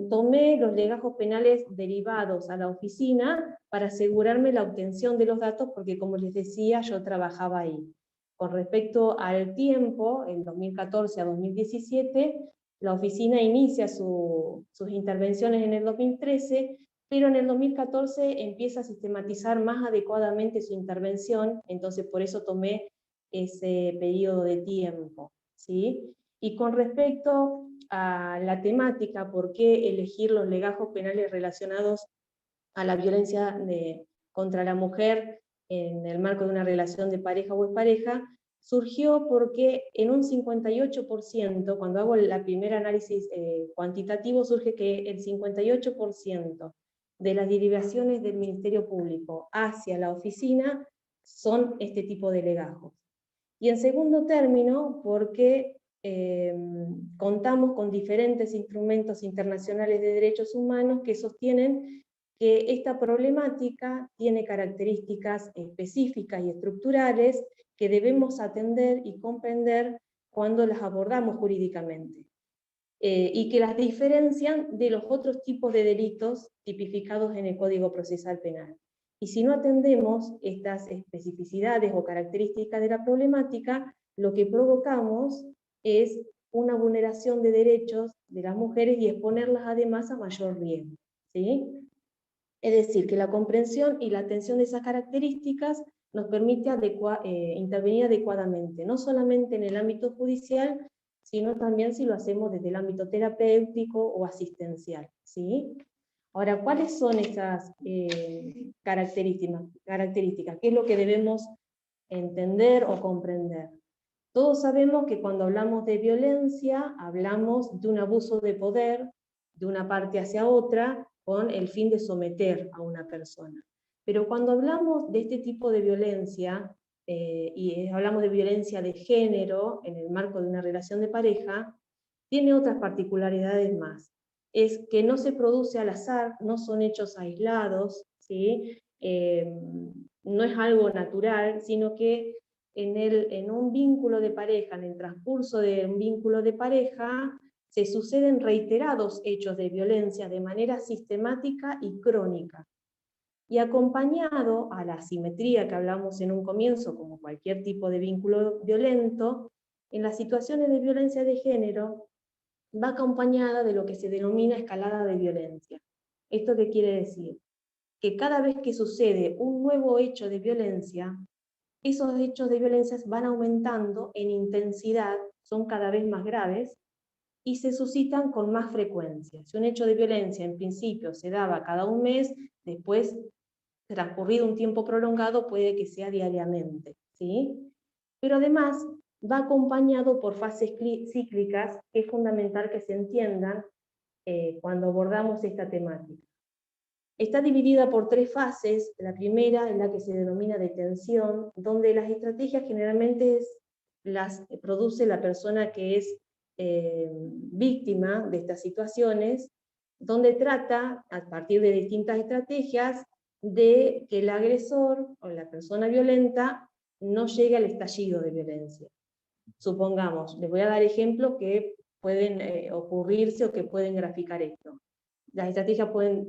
Tomé los legajos penales derivados a la oficina para asegurarme la obtención de los datos, porque como les decía, yo trabajaba ahí. Con respecto al tiempo, en 2014 a 2017, la oficina inicia sus intervenciones en el 2013, pero en el 2014 empieza a sistematizar más adecuadamente su intervención, entonces por eso tomé ese periodo de tiempo, ¿sí? Y con respecto a la temática, por qué elegir los legajos penales relacionados a la violencia contra la mujer en el marco de una relación de pareja o expareja, surgió porque en un 58%, cuando hago el primer análisis cuantitativo, surge que el 58% de las derivaciones del Ministerio Público hacia la oficina son este tipo de legajos. Y en segundo término, porque contamos con diferentes instrumentos internacionales de derechos humanos que sostienen que esta problemática tiene características específicas y estructurales que debemos atender y comprender cuando las abordamos jurídicamente, y que las diferencian de los otros tipos de delitos tipificados en el Código Procesal Penal. Y si no atendemos estas especificidades o características de la problemática, lo que provocamos es una vulneración de derechos de las mujeres y exponerlas además a mayor riesgo, ¿sí? Es decir, que la comprensión y la atención de esas características nos permite intervenir adecuadamente, no solamente en el ámbito judicial, sino también si lo hacemos desde el ámbito terapéutico o asistencial, ¿sí? Ahora, ¿cuáles son esas características? ¿Qué es lo que debemos entender o comprender? Todos sabemos que cuando hablamos de violencia, hablamos de un abuso de poder de una parte hacia otra, con el fin de someter a una persona. Pero cuando hablamos de este tipo de violencia, y hablamos de violencia de género en el marco de una relación de pareja, tiene otras particularidades más. Es que no se produce al azar, no son hechos aislados, ¿sí? No es algo natural, sino que en un vínculo de pareja, en el transcurso de un vínculo de pareja, se suceden reiterados hechos de violencia de manera sistemática y crónica. Y acompañado a la asimetría que hablamos en un comienzo, como cualquier tipo de vínculo violento, en las situaciones de violencia de género va acompañada de lo que se denomina escalada de violencia. ¿Esto qué quiere decir? Que cada vez que sucede un nuevo hecho de violencia, esos hechos de violencia van aumentando en intensidad, son cada vez más graves, y se suscitan con más frecuencia. Si un hecho de violencia en principio se daba cada un mes, después, transcurrido un tiempo prolongado, puede que sea diariamente, ¿sí? Pero además va acompañado por fases cíclicas, que es fundamental que se entiendan cuando abordamos esta temática. Está dividida por 3 fases. La primera es la que se denomina de tensión, donde las estrategias generalmente las produce la persona que es víctima de estas situaciones, donde trata, a partir de distintas estrategias, de que el agresor o la persona violenta no llegue al estallido de violencia. Supongamos, les voy a dar ejemplos que pueden ocurrirse o que pueden graficar esto. Las estrategias pueden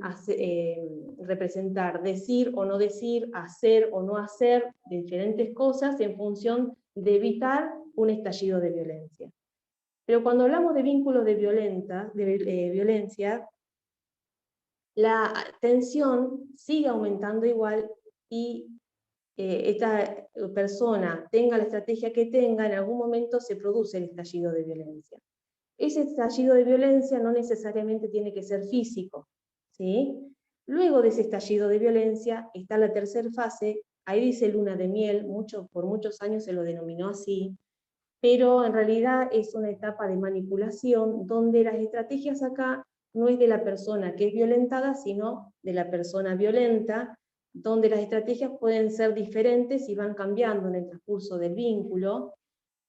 representar decir o no decir, hacer o no hacer diferentes cosas en función de evitar un estallido de violencia. Pero cuando hablamos de vínculos de violencia, la tensión sigue aumentando igual y esta persona tenga la estrategia que tenga, en algún momento se produce el estallido de violencia. Ese estallido de violencia no necesariamente tiene que ser físico, ¿sí? Luego de ese estallido de violencia está la tercera fase, ahí dice luna de miel, por muchos años se lo denominó así, pero en realidad es una etapa de manipulación donde las estrategias acá no es de la persona que es violentada, sino de la persona violenta, donde las estrategias pueden ser diferentes y van cambiando en el transcurso del vínculo,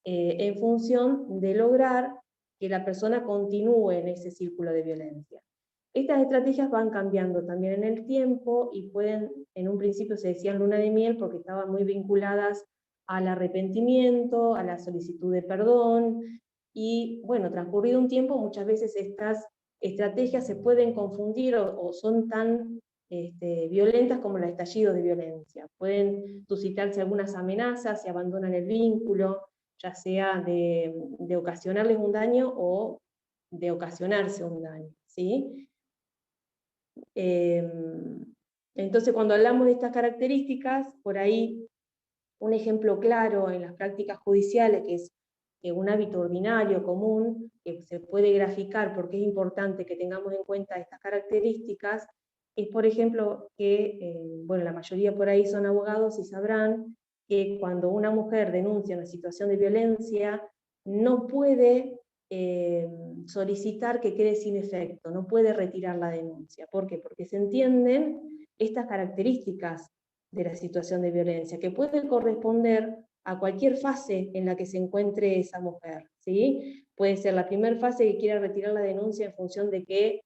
en función de lograr que la persona continúe en ese círculo de violencia. Estas estrategias van cambiando también en el tiempo y pueden, en un principio se decían luna de miel porque estaban muy vinculadas al arrepentimiento, a la solicitud de perdón, y bueno, transcurrido un tiempo, muchas veces estas estrategias se pueden confundir o son tan violentas como el estallido de violencia. Pueden suscitarse algunas amenazas, se abandonan el vínculo, ya sea de ocasionarles un daño o de ocasionarse un daño, ¿sí? Entonces, cuando hablamos de estas características, por ahí un ejemplo claro en las prácticas judiciales, que es un hábito ordinario, común, que se puede graficar porque es importante que tengamos en cuenta estas características, es por ejemplo que, bueno, la mayoría por ahí son abogados y sabrán que cuando una mujer denuncia una situación de violencia, no puede solicitar que quede sin efecto, no puede retirar la denuncia. ¿Por qué? Porque se entienden estas características de la situación de violencia, que puede corresponder a cualquier fase en la que se encuentre esa mujer, ¿sí? Puede ser la primera fase que quiera retirar la denuncia en función de que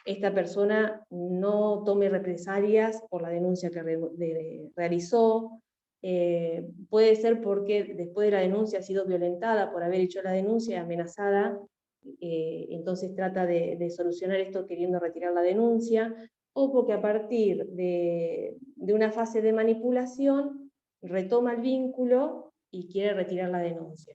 esta persona no tome represalias por la denuncia que realizó. Puede ser porque después de la denuncia ha sido violentada por haber hecho la denuncia, amenazada, entonces trata de solucionar esto queriendo retirar la denuncia, o porque a partir de una fase de manipulación retoma el vínculo y quiere retirar la denuncia.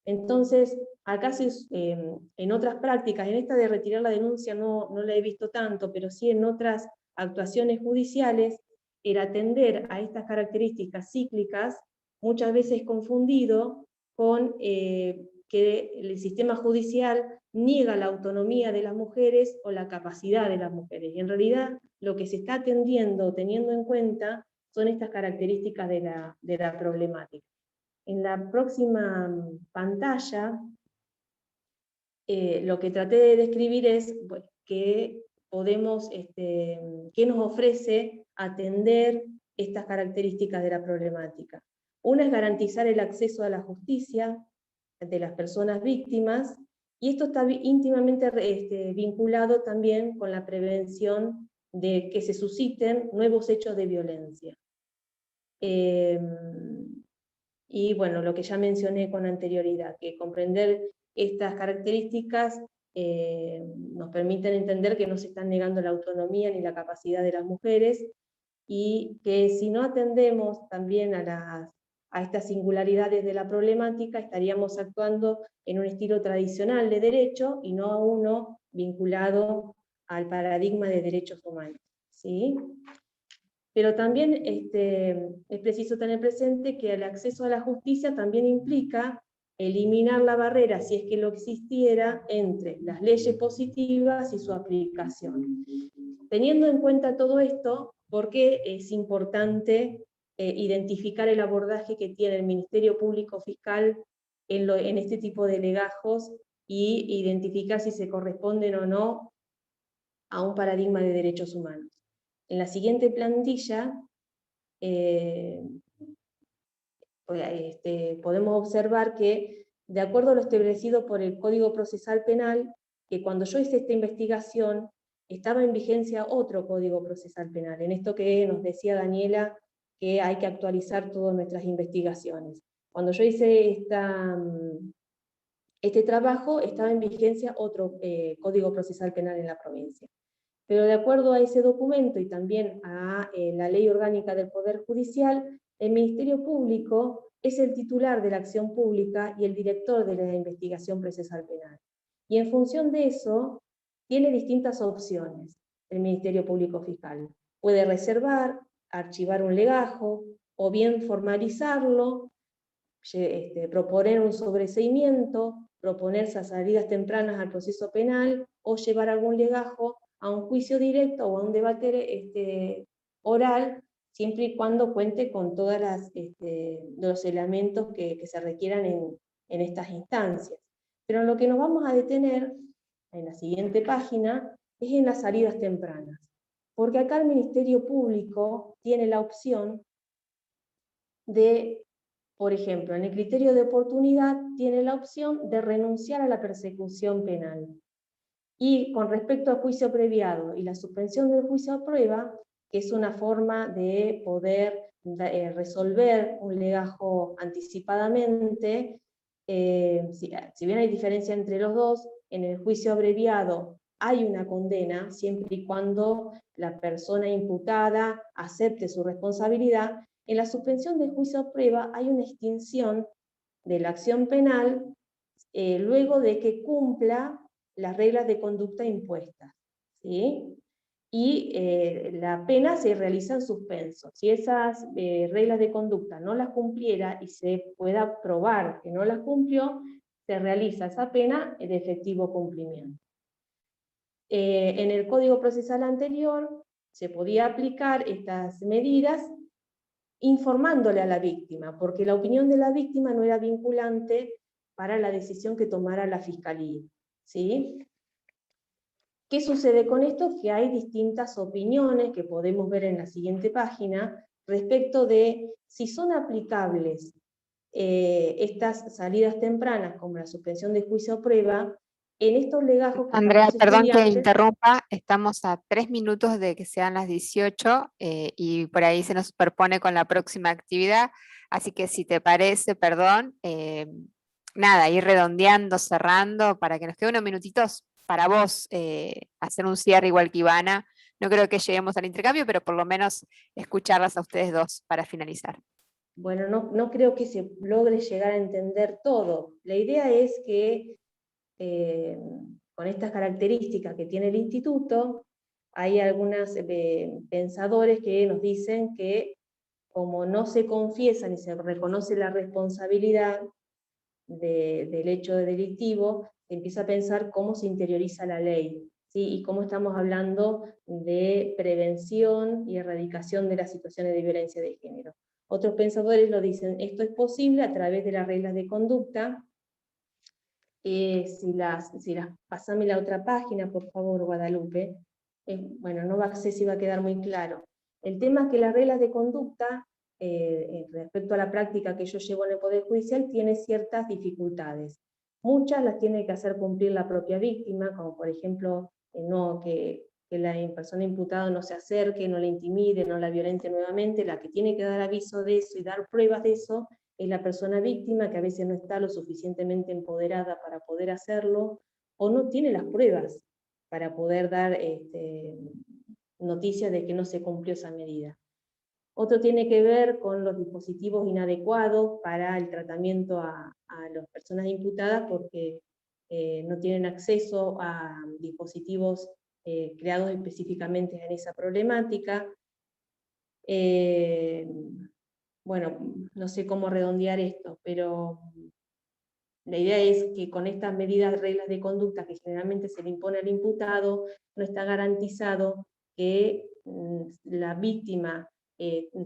Entonces, acá en otras prácticas, en esta de retirar la denuncia no la he visto tanto, pero sí en otras actuaciones judiciales, el atender a estas características cíclicas, muchas veces confundido con que el sistema judicial niega la autonomía de las mujeres o la capacidad de las mujeres. Y en realidad lo que se está atendiendo, teniendo en cuenta, son estas características de la problemática. En la próxima pantalla, lo que traté de describir es que podemos, qué nos ofrece atender estas características de la problemática. Una es garantizar el acceso a la justicia de las personas víctimas, y esto está íntimamente vinculado también con la prevención de que se susciten nuevos hechos de violencia. Y bueno, lo que ya mencioné con anterioridad, que comprender estas características nos permiten entender que no se están negando la autonomía ni la capacidad de las mujeres, y que si no atendemos también a estas singularidades de la problemática, estaríamos actuando en un estilo tradicional de derecho y no a uno vinculado al paradigma de derechos humanos, ¿sí? Pero también es preciso tener presente que el acceso a la justicia también implica eliminar la barrera, si es que lo existiera, entre las leyes positivas y su aplicación. Teniendo en cuenta todo esto, ¿por qué es importante identificar el abordaje que tiene el Ministerio Público Fiscal en este tipo de legajos y identificar si se corresponden o no a un paradigma de derechos humanos? En la siguiente plantilla podemos observar que, de acuerdo a lo establecido por el Código Procesal Penal, que cuando yo hice esta investigación estaba en vigencia otro Código Procesal Penal, en esto que nos decía Daniela, que hay que actualizar todas nuestras investigaciones. Cuando yo hice este trabajo, estaba en vigencia otro Código Procesal Penal en la provincia. Pero de acuerdo a ese documento y también a la Ley Orgánica del Poder Judicial, el Ministerio Público es el titular de la acción pública y el director de la investigación procesal penal. Y en función de eso, tiene distintas opciones el Ministerio Público Fiscal. Puede reservar, archivar un legajo, o bien formalizarlo, proponer un sobreseimiento, proponer salidas tempranas al proceso penal, o llevar algún legajo a un juicio directo o a un debate oral, siempre y cuando cuente con todos los elementos que se requieran en estas instancias. Pero en lo que nos vamos a detener, en la siguiente página, es en las salidas tempranas. Porque acá el Ministerio Público tiene la opción de, por ejemplo, en el criterio de oportunidad, tiene la opción de renunciar a la persecución penal. Y con respecto al juicio abreviado y la suspensión del juicio a prueba, que es una forma de poder resolver un legajo anticipadamente, si bien hay diferencia entre los dos, en el juicio abreviado hay una condena, siempre y cuando la persona imputada acepte su responsabilidad. En la suspensión del juicio a prueba hay una extinción de la acción penal luego de que cumpla las reglas de conducta impuestas, ¿sí? Y la pena se realiza en suspenso. Si esas reglas de conducta no las cumpliera y se pueda probar que no las cumplió, se realiza esa pena de efectivo cumplimiento. En el Código Procesal anterior se podía aplicar estas medidas informándole a la víctima, porque la opinión de la víctima no era vinculante para la decisión que tomara la Fiscalía, ¿sí? ¿Qué sucede con esto? Que hay distintas opiniones que podemos ver en la siguiente página respecto de si son aplicables estas salidas tempranas como la suspensión de juicio o prueba en estos legajos que Andrea, están los perdón que estudiantes. interrumpa, estamos a 3 minutos de que sean las 18 y por ahí se nos superpone con la próxima actividad, así que si te parece, perdón, nada, ir redondeando, cerrando, para que nos quede unos minutitos para vos hacer un cierre igual que Ivana. No creo que lleguemos al intercambio, pero por lo menos escucharlas a ustedes dos para finalizar. Bueno, no creo que se logre llegar a entender todo. La idea es que con estas características que tiene el instituto, hay algunos pensadores que nos dicen que como no se confiesa ni se reconoce la responsabilidad del hecho delictivo, se empieza a pensar cómo se interioriza la ley, ¿sí? Y cómo estamos hablando de prevención y erradicación de las situaciones de violencia de género. Otros pensadores lo dicen, esto es posible a través de las reglas de conducta. Pasame la otra página, por favor, Guadalupe. Bueno, no sé si va a quedar muy claro. El tema es que las reglas de conducta, respecto a la práctica que yo llevo en el Poder Judicial, tiene ciertas dificultades. Muchas las tiene que hacer cumplir la propia víctima, como por ejemplo, que la persona imputada no se acerque, no la intimide, no la violente nuevamente. La que tiene que dar aviso de eso y dar pruebas de eso es la persona víctima, que a veces no está lo suficientemente empoderada para poder hacerlo, o no tiene las pruebas para poder dar noticias de que no se cumplió esa medida. Otro tiene que ver con los dispositivos inadecuados para el tratamiento a las personas imputadas, porque no tienen acceso a dispositivos creados específicamente en esa problemática. Bueno, no sé cómo redondear esto, pero la idea es que con estas medidas, reglas de conducta que generalmente se le impone al imputado, no está garantizado que la víctima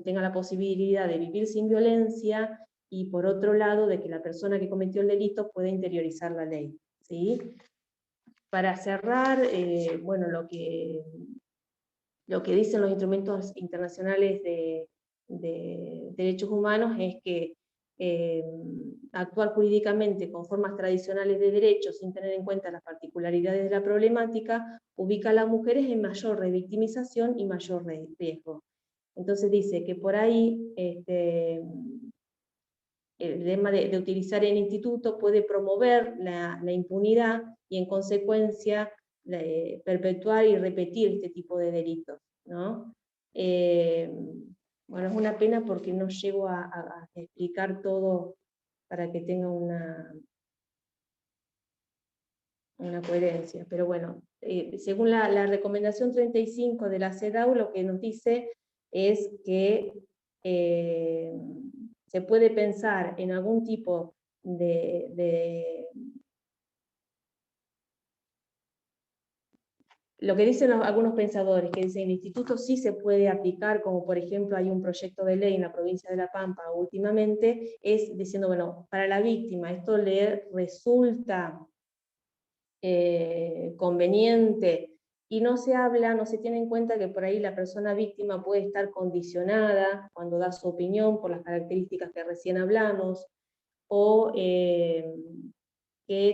tenga la posibilidad de vivir sin violencia, y por otro lado, de que la persona que cometió el delito pueda interiorizar la ley, ¿sí? Para cerrar, bueno, lo que dicen los instrumentos internacionales de derechos humanos es que actuar jurídicamente con formas tradicionales de derecho sin tener en cuenta las particularidades de la problemática ubica a las mujeres en mayor revictimización y mayor riesgo. Entonces dice que por ahí el tema de utilizar el instituto puede promover la impunidad y en consecuencia perpetuar y repetir este tipo de delitos, ¿no? Bueno, es una pena porque no llego a explicar todo para que tenga una coherencia, pero bueno, según la recomendación 35 de la CEDAW, lo que nos dice es que se puede pensar en algún tipo lo que dicen algunos pensadores, que dicen el instituto sí se puede aplicar, como por ejemplo hay un proyecto de ley en la provincia de La Pampa últimamente, es diciendo, bueno, para la víctima esto le resulta conveniente, y no se tiene en cuenta que por ahí la persona víctima puede estar condicionada cuando da su opinión por las características que recién hablamos, o que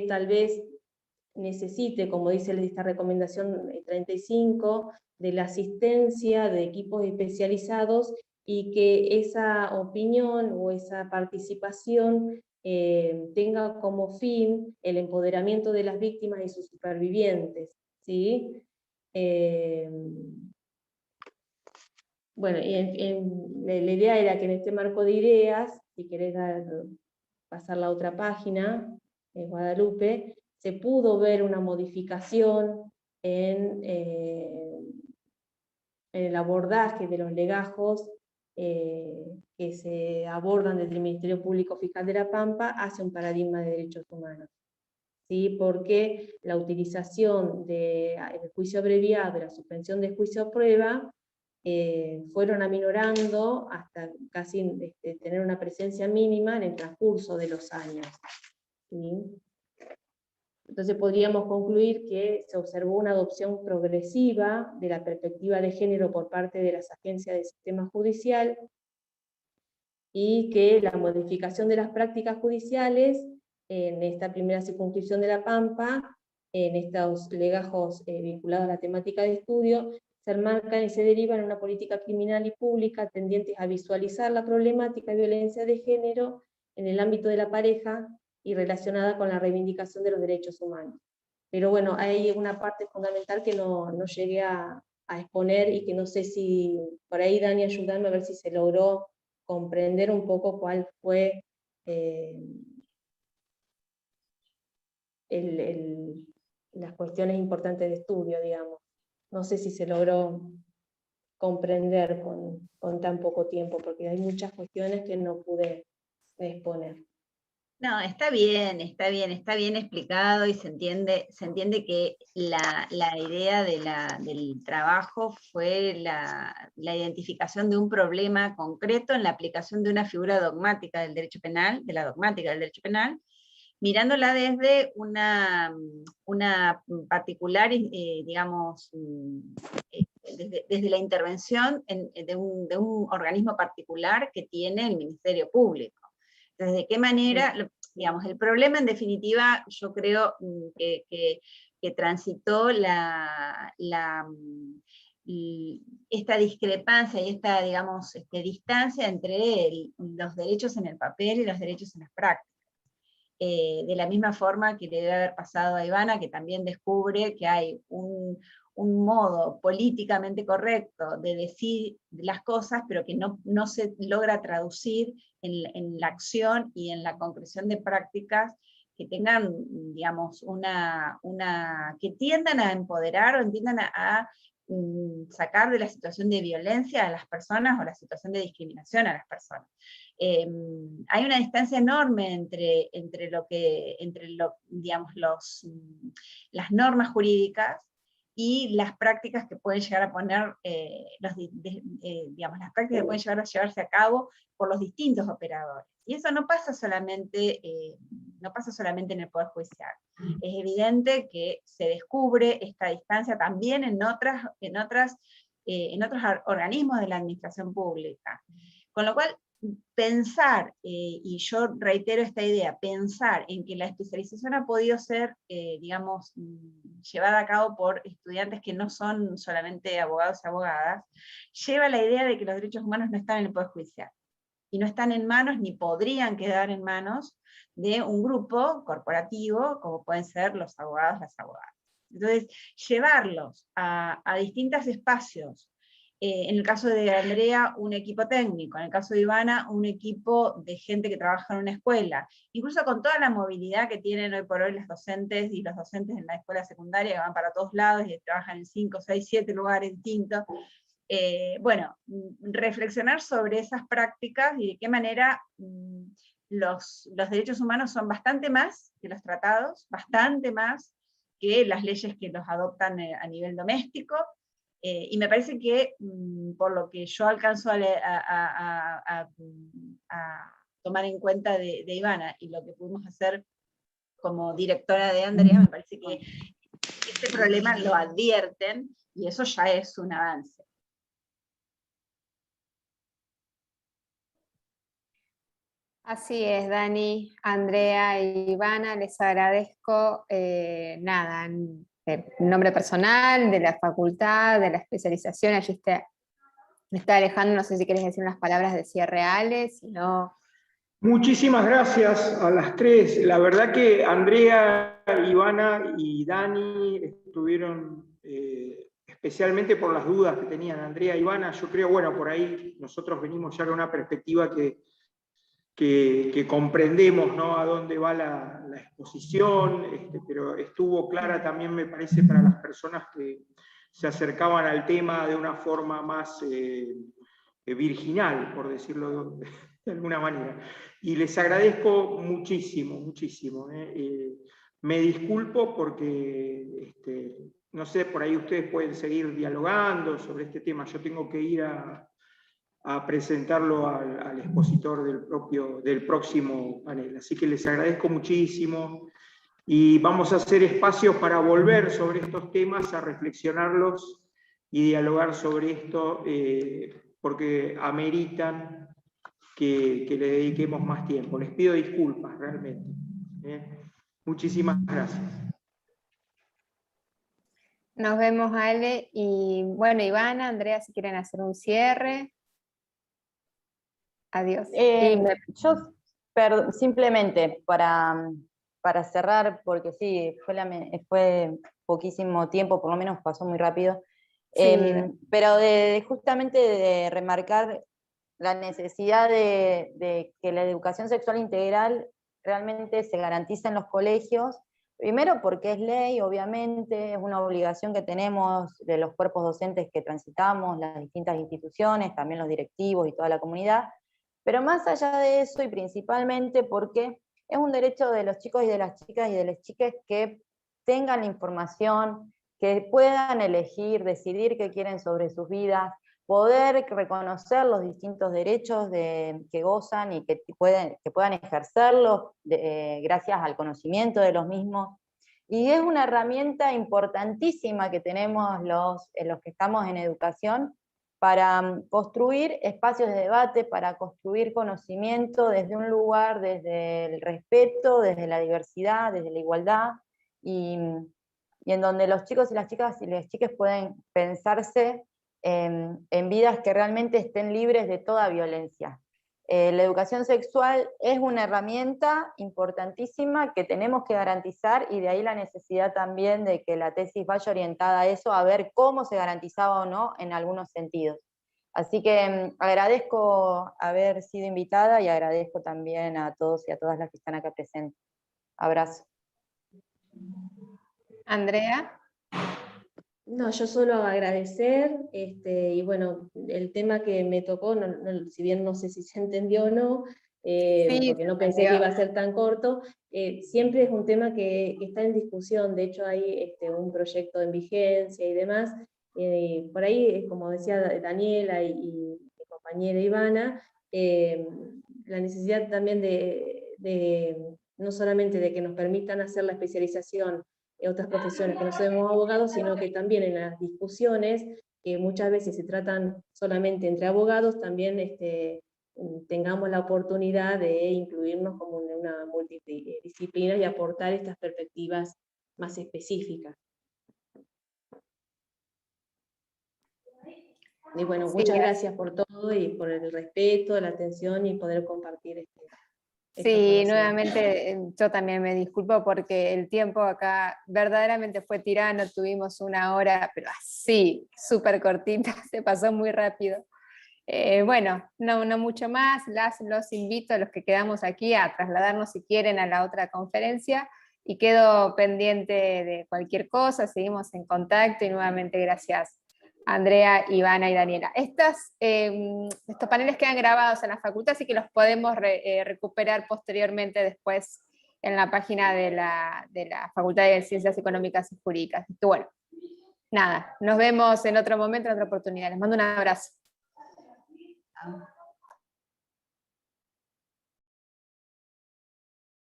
tal vez necesite, como dice esta recomendación 35, de la asistencia de equipos especializados, y que esa opinión o esa participación tenga como fin el empoderamiento de las víctimas y sus supervivientes, ¿sí? Bueno, la idea era que en este marco de ideas, si querés pasar la otra página, Guadalupe, se pudo ver una modificación en el abordaje de los legajos que se abordan desde el Ministerio Público Fiscal de La Pampa hacia un paradigma de derechos humanos, ¿sí? Porque la utilización del juicio abreviado, de la suspensión de juicio a prueba, fueron aminorando hasta casi tener una presencia mínima en el transcurso de los años. ¿Sí? Entonces podríamos concluir que se observó una adopción progresiva de la perspectiva de género por parte de las agencias del sistema judicial, y que la modificación de las prácticas judiciales en esta primera circunscripción de La Pampa, en estos legajos vinculados a la temática de estudio, se enmarcan y se derivan en una política criminal y pública tendientes a visualizar la problemática de violencia de género en el ámbito de la pareja y relacionada con la reivindicación de los derechos humanos. Pero bueno, hay una parte fundamental que no llegué a exponer, y que no sé si, por ahí Dani, ayúdame a ver si se logró comprender un poco cuál fue las cuestiones importantes de estudio, digamos. No sé si se logró comprender con tan poco tiempo, porque hay muchas cuestiones que no pude exponer. No, está bien explicado, y se entiende que la idea del trabajo fue la identificación de un problema concreto en la aplicación de una figura dogmática del derecho penal, de la dogmática del derecho penal, mirándola desde una particular, digamos, desde la intervención de un organismo particular que tiene el Ministerio Público. Entonces, ¿de qué manera? Digamos, el problema, en definitiva, yo creo que transitó esta discrepancia y esta, digamos, distancia entre los derechos en el papel y los derechos en las prácticas. De la misma forma que le debe haber pasado a Ivana, que también descubre que hay un modo políticamente correcto de decir las cosas, pero que no se logra traducir en la acción y en la concreción de prácticas que tengan, digamos, que tiendan a empoderar o tiendan a sacar de la situación de violencia a las personas, o la situación de discriminación a las personas. Hay una distancia enorme entre digamos, las normas jurídicas y las prácticas que pueden llegar a poner, digamos, las prácticas que pueden llegar a llevarse a cabo por los distintos operadores. Y eso no pasa solamente en el Poder Judicial. Es evidente que se descubre esta distancia también en otros organismos de la administración pública. Con lo cual, pensar, y yo reitero esta idea, pensar en que la especialización ha podido ser, digamos, llevada a cabo por estudiantes que no son solamente abogados y abogadas, lleva a la idea de que los derechos humanos no están en el Poder Judicial, y no están en manos, ni podrían quedar en manos, de un grupo corporativo, como pueden ser los abogados, las abogadas. Entonces, llevarlos a distintos espacios, en el caso de Andrea, un equipo técnico, en el caso de Ivana, un equipo de gente que trabaja en una escuela, incluso con toda la movilidad que tienen hoy por hoy las docentes y los docentes en la escuela secundaria, que van para todos lados y trabajan en 5, 6, 7 lugares distintos. Bueno, reflexionar sobre esas prácticas y de qué manera los derechos humanos son bastante más que los tratados, bastante más que las leyes que los adoptan a nivel doméstico. Y me parece que, por lo que yo alcanzo a tomar en cuenta de Ivana, y lo que pudimos hacer como directora de Andrea, me parece que este problema lo advierten, y eso ya es un avance. Así es, Dani, Andrea y Ivana, les agradezco, nada, en nombre personal, de la facultad, de la especialización. Allí está Alejandro, no sé si querés decir unas palabras de cierre, Ale, si no... Muchísimas gracias a las tres. La verdad que Andrea, Ivana y Dani estuvieron, especialmente por las dudas que tenían Andrea y Ivana, yo creo, bueno, por ahí nosotros venimos ya con una perspectiva que comprendemos, ¿no?, a dónde va la exposición, pero estuvo clara también, me parece, para las personas que se acercaban al tema de una forma más virginal, por decirlo de alguna manera. Y les agradezco muchísimo, muchísimo. Me disculpo porque no sé, por ahí ustedes pueden seguir dialogando sobre este tema. Yo tengo que ir a presentarlo al expositor del próximo panel. Así que les agradezco muchísimo y vamos a hacer espacios para volver sobre estos temas, a reflexionarlos y dialogar sobre esto, porque ameritan que le dediquemos más tiempo. Les pido disculpas, realmente. Muchísimas gracias. Nos vemos, Ale. Y bueno, Ivana, Andrea, si quieren hacer un cierre. Adiós. Yo simplemente para cerrar, porque sí, fue poquísimo tiempo, por lo menos pasó muy rápido, Sí. pero justamente de remarcar la necesidad de que la educación sexual integral realmente se garantice en los colegios, primero porque es ley, obviamente, es una obligación que tenemos de los cuerpos docentes que transitamos, las distintas instituciones, también los directivos y toda la comunidad, pero más allá de eso y principalmente porque es un derecho de los chicos y de las chicas y de las chicas que tengan la información, que puedan elegir, decidir qué quieren sobre sus vidas, poder reconocer los distintos derechos que gozan y que puedan ejercerlos gracias al conocimiento de los mismos. Y es una herramienta importantísima que tenemos los que estamos en educación para construir espacios de debate, para construir conocimiento desde un lugar, desde el respeto, desde la diversidad, desde la igualdad, y en donde los chicos y las chicas pueden pensarse en vidas que realmente estén libres de toda violencia. La educación sexual es una herramienta importantísima que tenemos que garantizar, y de ahí la necesidad también de que la tesis vaya orientada a eso, a ver cómo se garantizaba o no en algunos sentidos. Así que agradezco haber sido invitada y agradezco también a todos y a todas las que están acá presentes. Abrazo. Andrea. No, yo solo agradecer, y bueno, el tema que me tocó, si bien no sé si se entendió o no, Sí, porque no pensé que iba a ser tan corto, siempre es un tema que está en discusión. De hecho hay un proyecto en vigencia y demás, por ahí, como decía Daniela y mi compañera Ivana, la necesidad también no solamente de que nos permitan hacer la especialización otras profesiones que no somos abogados, sino que también en las discusiones, que muchas veces se tratan solamente entre abogados, también tengamos la oportunidad de incluirnos como en una multidisciplina y aportar estas perspectivas más específicas. Y bueno, muchas gracias por todo y por el respeto, la atención y poder compartir Sí, nuevamente yo también me disculpo porque el tiempo acá verdaderamente fue tirano, tuvimos 1 hora, pero así, súper cortita, se pasó muy rápido. Bueno, no mucho más, los invito a los que quedamos aquí a trasladarnos si quieren a la otra conferencia y quedo pendiente de cualquier cosa, seguimos en contacto y nuevamente gracias Andrea, Ivana y Daniela. Estos paneles quedan grabados en la facultad, así que los podemos recuperar posteriormente después en la página de la Facultad de Ciencias Económicas y Jurídicas. Y bueno, nada, nos vemos en otro momento, en otra oportunidad. Les mando un abrazo.